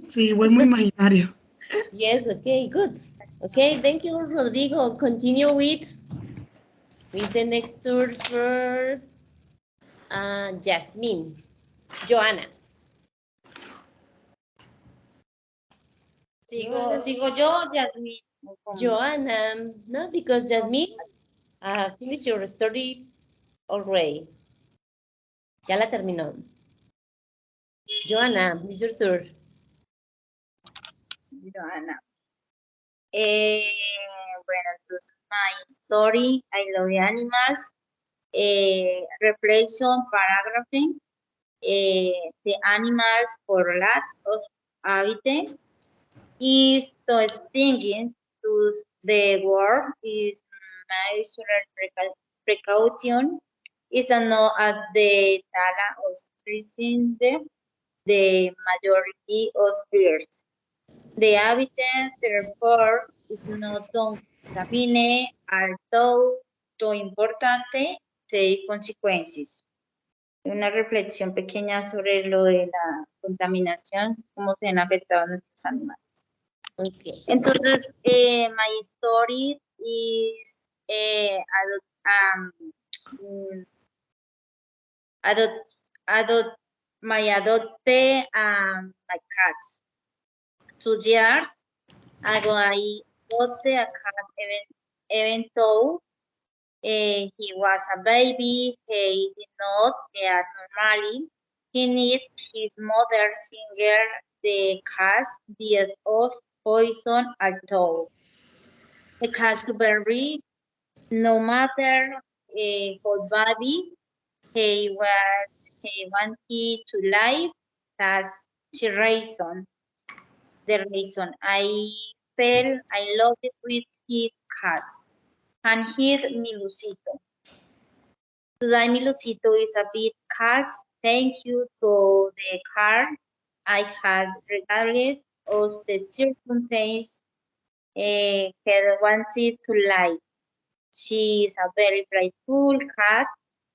Sí, fue muy imaginario. yes, okay, good. Okay, thank you, Rodrigo. Continue with the next tour for Jasmine. Joanna. Sigo yo, Yasmin. Joanna, no, because Jasmine finished your story already. Ya la terminó. Joanna, it's your tour. Joana. Bueno, entonces, my story, I love the animals. Reflection, paragraphing. The animals for lack of habitat is to extinguish to the world is natural precaution is a no at the tala of stressing the majority of birds. The habitat, therefore, is not contaminated, although lo importante, take consequences. Una reflexión pequeña sobre lo de la contaminación, cómo se han afectado nuestros animales. Okay. Entonces, my story is adopte my cats. 2 years ago, I adopted a cat even though he was a baby. He did not react normally. He needed his mother singer. The cat died of poison at all. The cat very, no matter how baby he wanted to live. That's the reason. I felt I loved it with his cats. And here Milucito. Today Milucito is a big cat. Thank you to the car I had regardless of the circumstances had wanted to lie. She is a very playful cat.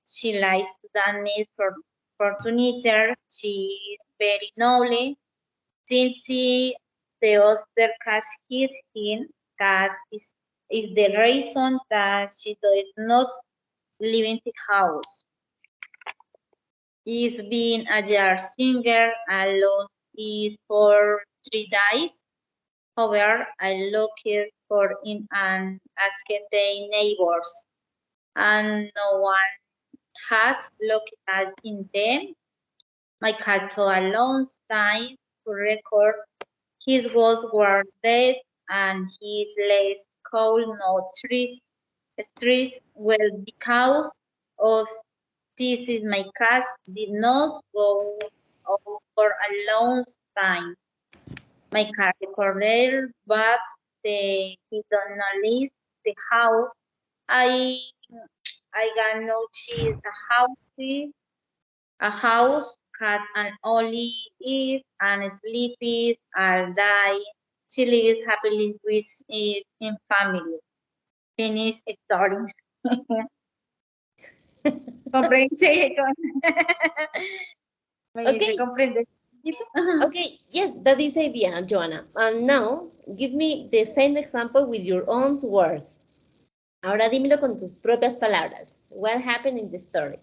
She likes to dance for tonight. She is very noble. Since the other cat hit him, that is the reason that she does not live in the house. Is being a jazz singer and lost it for 3 days. However, I looked for it and asked the neighbors, and no one had looked at in them. My cat took a long time to record. His ghosts were dead and his legs could not stress well because of this. Is my cat did not go out for a long time. My cat recorded, but he did not leave the house. I got no cheese. A house cat and only eats and sleeps all day. She lives happily with it in family. Finish story. Comprende, me Okay. dice comprende. Okay, yes, that is idea, Joanna. And now, give me the same example with your own words. Ahora dímelo con tus propias palabras. What happened in the story?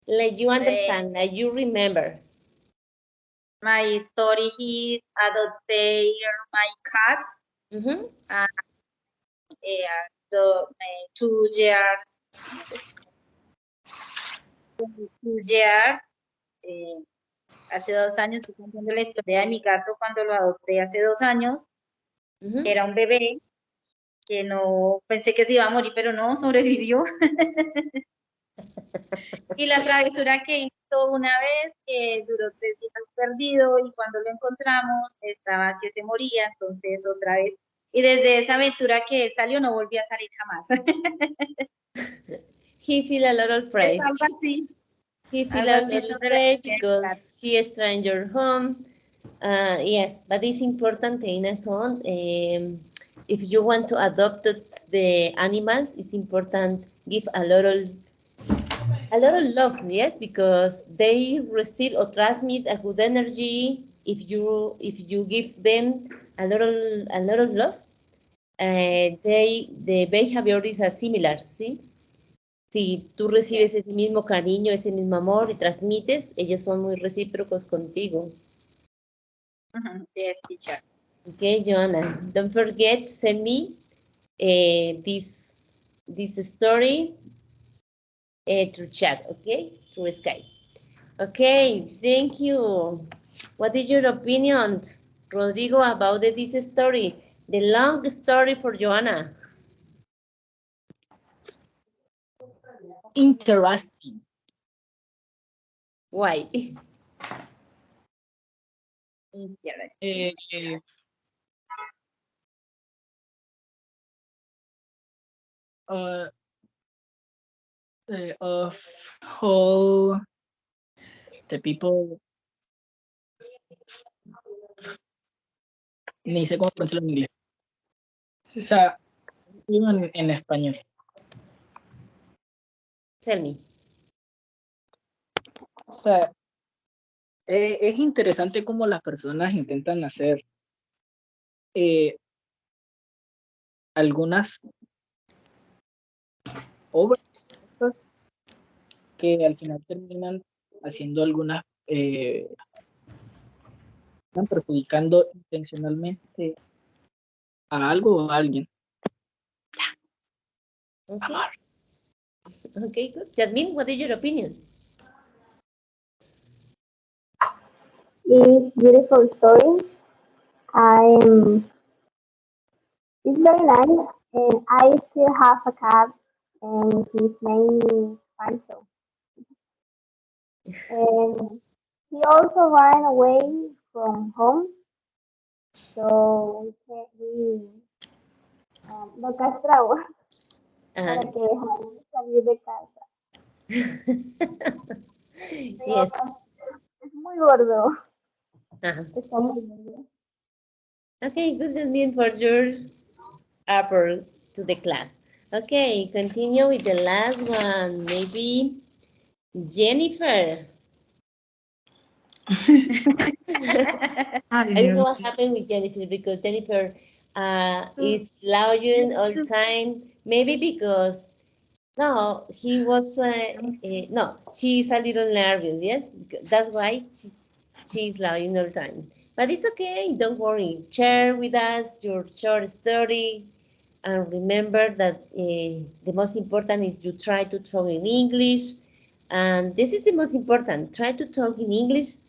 Like you understand, like you remember. My story is adopted my cats. Mm-hmm. The 2 years. 2 years. Hace 2 años estoy contando la historia de mi gato cuando lo adopté hace 2 años. Mm-hmm. Era un bebé que no pensé que se iba a morir, pero no, sobrevivió. Y la travesura que hizo una vez, que duró 3 días perdido, y cuando lo encontramos estaba que se moría, entonces otra vez. Y desde esa aventura que él salió no volvió a salir jamás. He feel a lot of afraid. Algo así. He feel Algo a así lot of sobre la afraid historia del because gato. he is stranger home. Yes, but it's important in a home. If you want to adopt the animals, it's important give a lot of love, yes, because they receive or transmit a good energy. If you give them a lot of love, the behavior is similar, ¿sí? Si tú recibes ese mismo cariño, ese mismo amor y transmites, ellos son muy recíprocos contigo. Yes, teacher. Okay, Joanna, don't forget, send me this story through chat, okay, through Skype. Okay, thank you. What is your opinion, Rodrigo, about this story? The long story for Joanna. Interesting. Why? Interesting. Of how the people, ni sé cómo pronunciarlo en inglés. O sea, en español. Tell me. O sea, es interesante cómo las personas intentan hacer algunas obras que al final terminan haciendo algunas, están perjudicando intencionalmente a algo o a alguien. Okay. Okay, good. Jasmine, what is your opinion? It's beautiful story. It's very nice, and I still have a cat, and his name is Pancho. And he also ran away from home, so we lo castramos para que dejara de salir de casa. Pero Yes. es muy gordo. Está muy gordo. Okay, good, Jasmine, for your upper to the class. Okay, continue with the last one. Maybe Jennifer. I don't know what happened with Jennifer because Jennifer is lying all the time. Maybe because no, he was no, she's a little nervous. Yes, that's why she's lying all the time. But it's okay. Don't worry. Share with us your short story. And remember that the most important is you try to talk in English. And this is the most important. Try to talk in English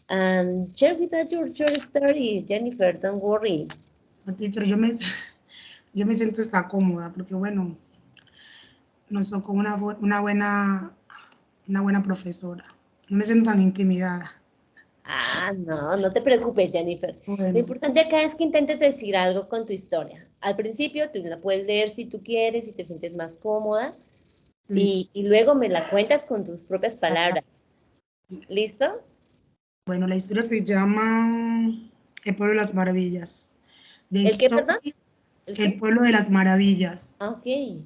and share with us your short story, Jennifer. Don't worry. Teacher, yo me siento está cómoda porque, bueno, nos tocó una buena profesora. No me siento tan intimidada. Ah, no, no te preocupes, Jennifer. Bueno. Lo importante acá es que intentes decir algo con tu historia. Al principio tú la puedes leer si tú quieres, si te sientes más cómoda. Y luego me la cuentas con tus propias palabras. ¿Listo? Bueno, la historia se llama El Pueblo de las Maravillas. ¿El qué, perdón? El Pueblo de las Maravillas. Okay.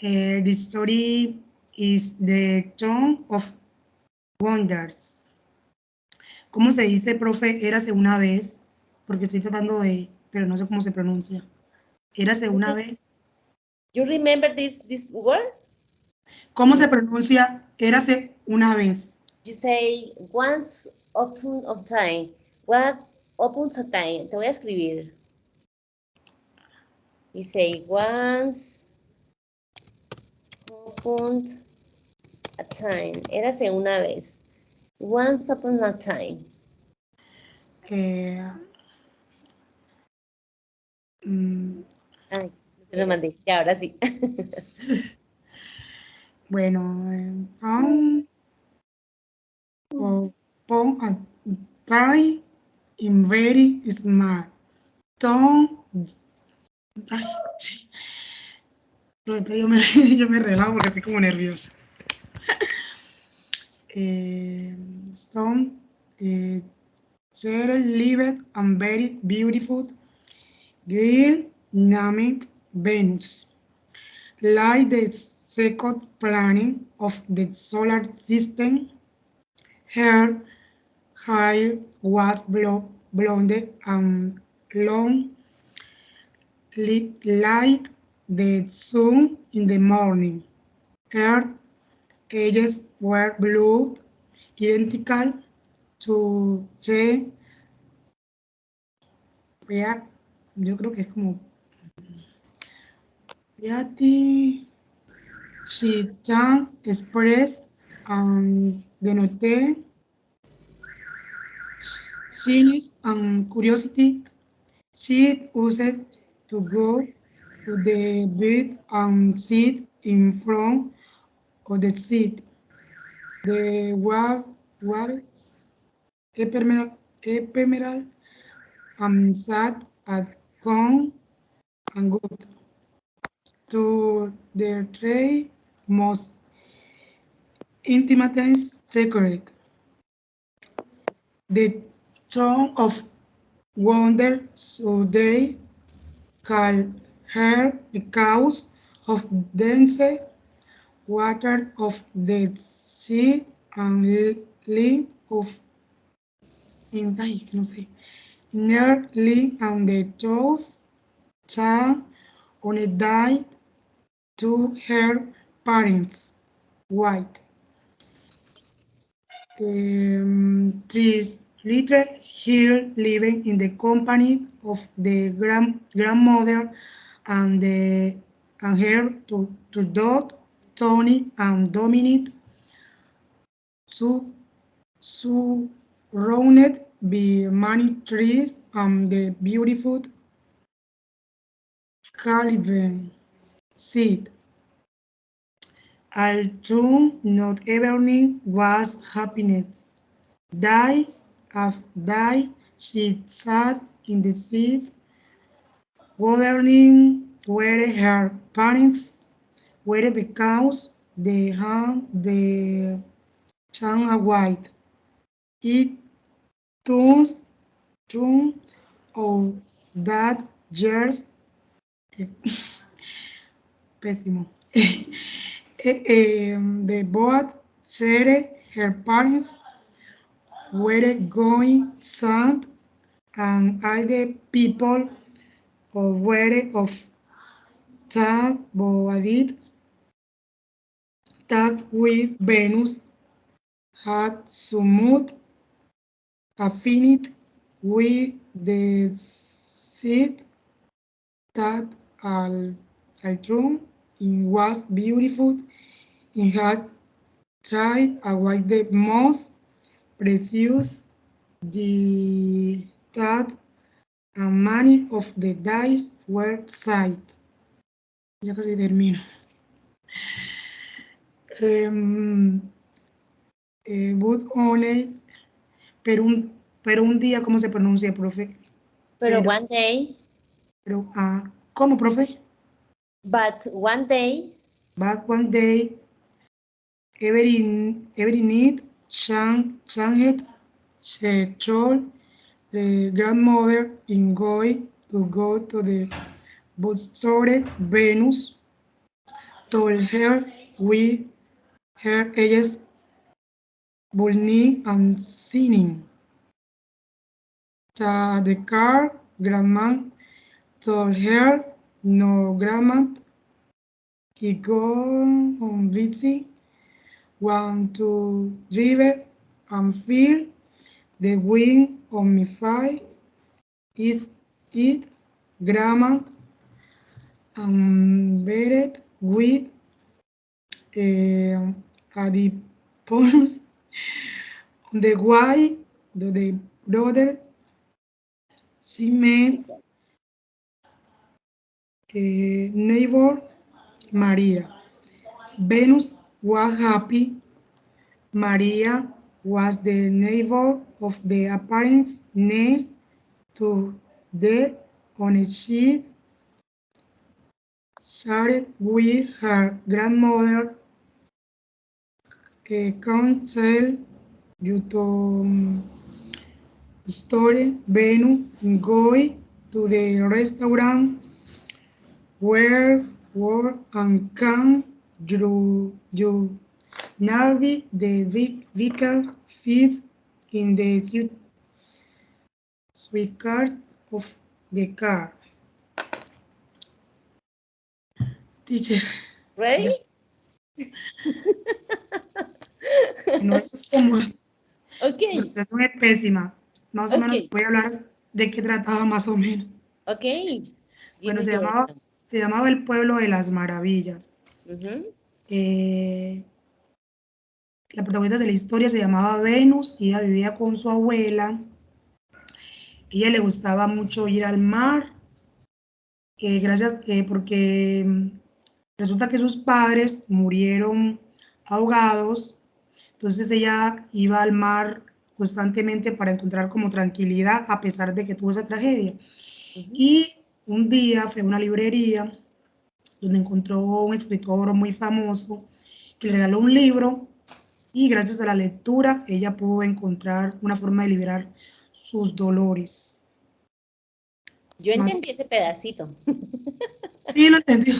The story is the town of wonders. ¿Cómo se dice, profe? Érase una vez, porque estoy tratando de, pero no sé cómo se pronuncia. Érase una vez. You remember this word? ¿Cómo se pronuncia érase una vez? You say once upon a time. What upon a time? Te voy a escribir. You say once upon a time. Érase una vez. Once upon a time. Ay, te lo mandé. Ya, ahora sí. Bueno, upon a time in very smart town. Ay, yo me relajo porque estoy como nerviosa. Stone, there lived a very beautiful girl named Venus, like the second planet of the solar system. Her hair was blonde and long, like the sun in the morning. Her eyes were blue, identical to the yo creo que es como Beatty, she can express and denote shyness and curiosity. She used to go to the bed and sit in front of the seat. The rabbits ephemeral and sat at home and got to their three most intimate secret. The town of wonder, so they call her because of dense water of the sea and leaf of no sé, nearly and the toes on a died to her parents, white. Three little here living in the company of the grandmother and her two daughters, Tony and Dominic, surrounded by many trees and the beautiful Caliban seed. Although not everything was happiness. Day after day, she sat in the seat, wondering where her parents were because they had been white. It turns true of that years pésimo. The boat shared her parents were going sad and all the people were of that bodied that with Venus had somewhat affinity with the seed that although it was beautiful, it had tried away the most precious, that and many of the dice were sight. Ya casi termino. But only, pero un día, ¿cómo se pronuncia, profe? Pero one day. Pero, ¿cómo, profe? But one day. But one day, every night, changed, she told the grandmother in going to go to the bookstore. Venus told her we her eyes burning and singing. The car grandma told her, no, grandma, he go on visit, want to drive and feel the wind on my face. Is it, grandma, and buried with a bonus on the way to the brother. She met neighbor Maria. Venus was happy. Maria was the neighbor of the parents next to the on a sheet shared with her grandmother. Can't tell you the story. Venus going to the restaurant where work and can you navigate the vehicle fit in the sweet card of the car. Teacher. Ready? No es como, Okay, es una pésima. Más o menos okay, voy a hablar de qué trataba más o menos. okay. Give Bueno, me your example. se llamaba El Pueblo de las Maravillas. Mhm. La protagonista de la historia se llamaba Venus y ella vivía con su abuela. Ella le gustaba mucho ir al mar, porque resulta que sus padres murieron ahogados, entonces ella iba al mar constantemente para encontrar como tranquilidad a pesar de que tuvo esa tragedia. Y un día fue a una librería donde encontró un escritor muy famoso que le regaló un libro y gracias a la lectura ella pudo encontrar una forma de liberar sus dolores. Yo Más- entendí ese pedacito. Sí, lo entendió.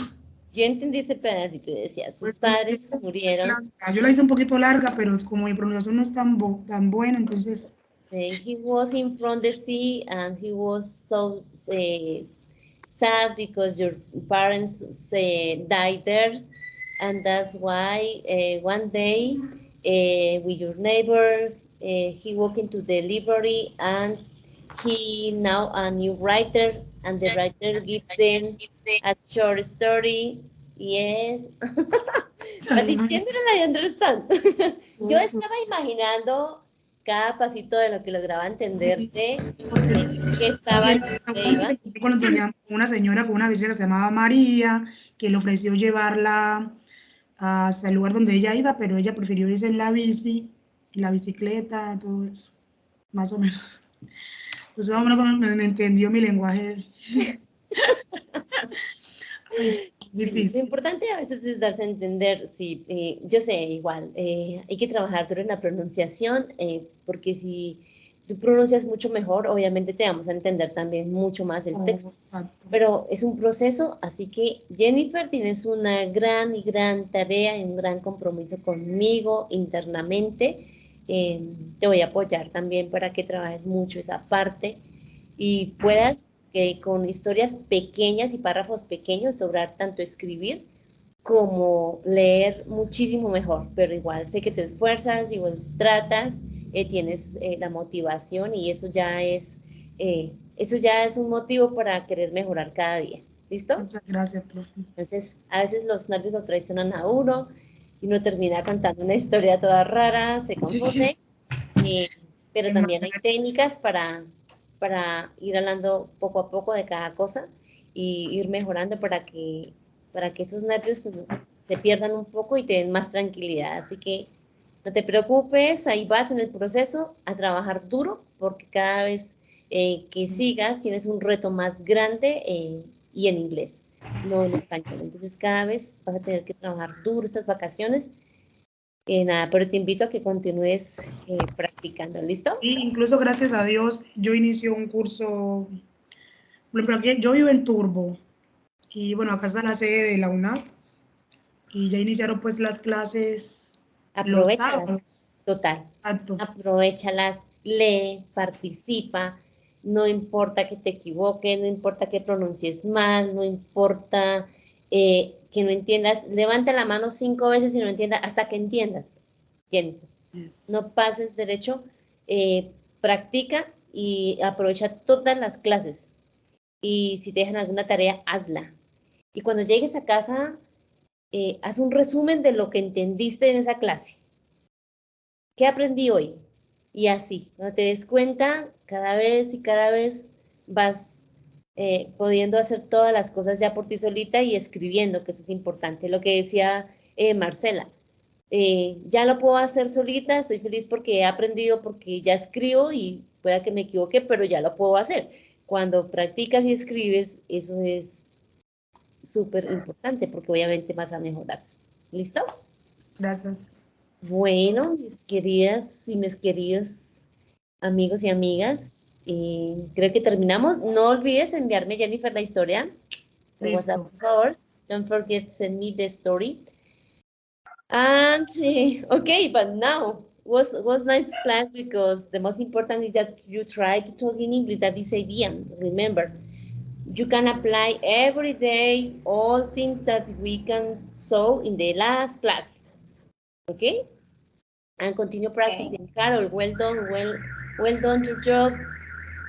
Yo entendí ese pedacito y decía, sus Pues, padres murieron. yo la hice un poquito larga, pero como mi pronunciación no es tan buena, entonces... He was in front the sea and he was so sad because your parents died there, and that's why one day with your neighbor he walked into the library and he now a new writer, and the writer gives them a short story. Yes. But in general I understand. Yo estaba imaginando cada pasito de lo que lograba entenderte, que estaba en dónde iba. Con una señora con una vecina que se llamaba María, que le ofreció llevarla hasta el lugar donde ella iba, pero ella prefirió irse en la bici, en la bicicleta, todo eso, más o menos. Entonces, más o menos me entendió mi lenguaje. Ay, Lo difícil. importante a veces es darse a entender, sí, yo sé, igual, hay que trabajar duro en la pronunciación, porque si tú pronuncias mucho mejor, obviamente te vamos a entender también mucho más el texto, pero es un proceso, así que Jennifer, tienes una gran y gran tarea y un gran compromiso conmigo internamente. Te voy a apoyar también para que trabajes mucho esa parte y puedas con historias pequeñas y párrafos pequeños lograr tanto escribir como leer muchísimo mejor, pero igual sé que te esfuerzas, igual tratas, tienes la motivación y eso ya es un motivo para querer mejorar cada día. ¿Listo? Muchas gracias, profe. Entonces, a veces los nervios lo traicionan a uno y uno termina contando una historia toda rara, se confunde, pero también hay técnicas para ir hablando poco a poco de cada cosa y ir mejorando para que esos nervios se pierdan un poco y te den más tranquilidad. Así que no te preocupes, ahí vas en el proceso a trabajar duro, porque cada vez que sigas tienes un reto más grande y en inglés, no en español. Entonces cada vez vas a tener que trabajar duro estas vacaciones. Nada, pero te invito a que continúes practicando, ¿listo? Sí, incluso gracias a Dios, yo inicié un curso, por ejemplo, aquí, yo vivo en Turbo, y bueno, acá está la sede de la UNAP, y ya iniciaron pues las clases Aprovéchalas. Total. Exacto. Aprovéchalas, lee, participa. No importa que te equivoques, no importa que pronuncies mal, no importa que no entiendas. Levanta la mano 5 veces y no entiendas hasta que entiendas. Jennifer. Yes. No pases derecho, practica y aprovecha todas las clases. Y si te dejan alguna tarea, hazla. Y cuando llegues a casa, haz un resumen de lo que entendiste en esa clase. ¿Qué aprendí hoy? Y así, cuando te des cuenta, cada vez vas pudiendo hacer todas las cosas ya por ti solita y escribiendo, que eso es importante. Lo que decía Marcela, ya lo puedo hacer solita, estoy feliz porque he aprendido, porque ya escribo y pueda que me equivoque, pero ya lo puedo hacer. Cuando practicas y escribes, eso es súper importante porque obviamente vas a mejorar. ¿Listo? Gracias. Bueno, mis queridas y mis queridos amigos y amigas, creo que terminamos. No olvides enviarme, Jennifer, la historia por Listo. WhatsApp, por favor. Don't forget to send me the story. And okay, but now was nice class because the most important is that you try to talk in English. That is idea. Remember, you can apply every day all things that we can saw in the last class. Okay, and continue practicing. Okay. Carol, well done your job.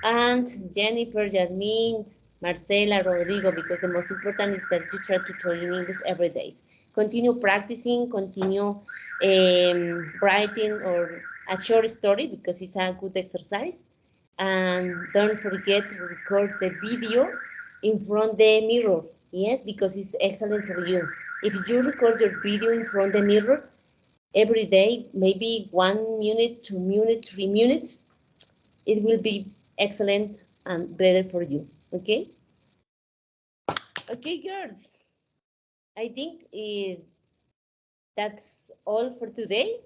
And Jennifer, Jasmine, Marcela, Rodrigo, because the most important is that you try to talk in English every day. Continue practicing, continue writing or a short story because it's a good exercise. And don't forget to record the video in front of the mirror. Yes, because it's excellent for you. If you record your video in front of the mirror every day, maybe 1 minute, 2 minutes, 3 minutes, it will be excellent and better for you. Okay? Okay, girls. I think that's all for today.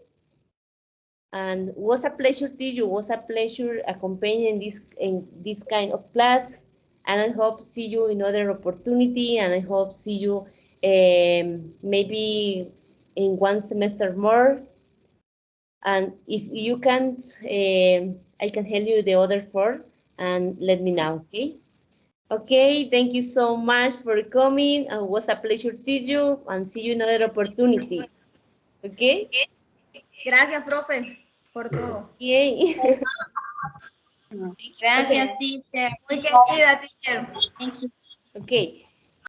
And it was a pleasure to you. It was a pleasure accompanying this kind of class. And I hope see you in other opportunity. And I hope see you maybe in 1 semester more. And if you can't, I can help you the other 4 and let me know, okay? Okay, thank you so much for coming. It was a pleasure to you and see you in another opportunity. Okay? Gracias, profe, por todo. Okay. Gracias, Okay. teacher. Muy querida, teacher. Thank you. Okay.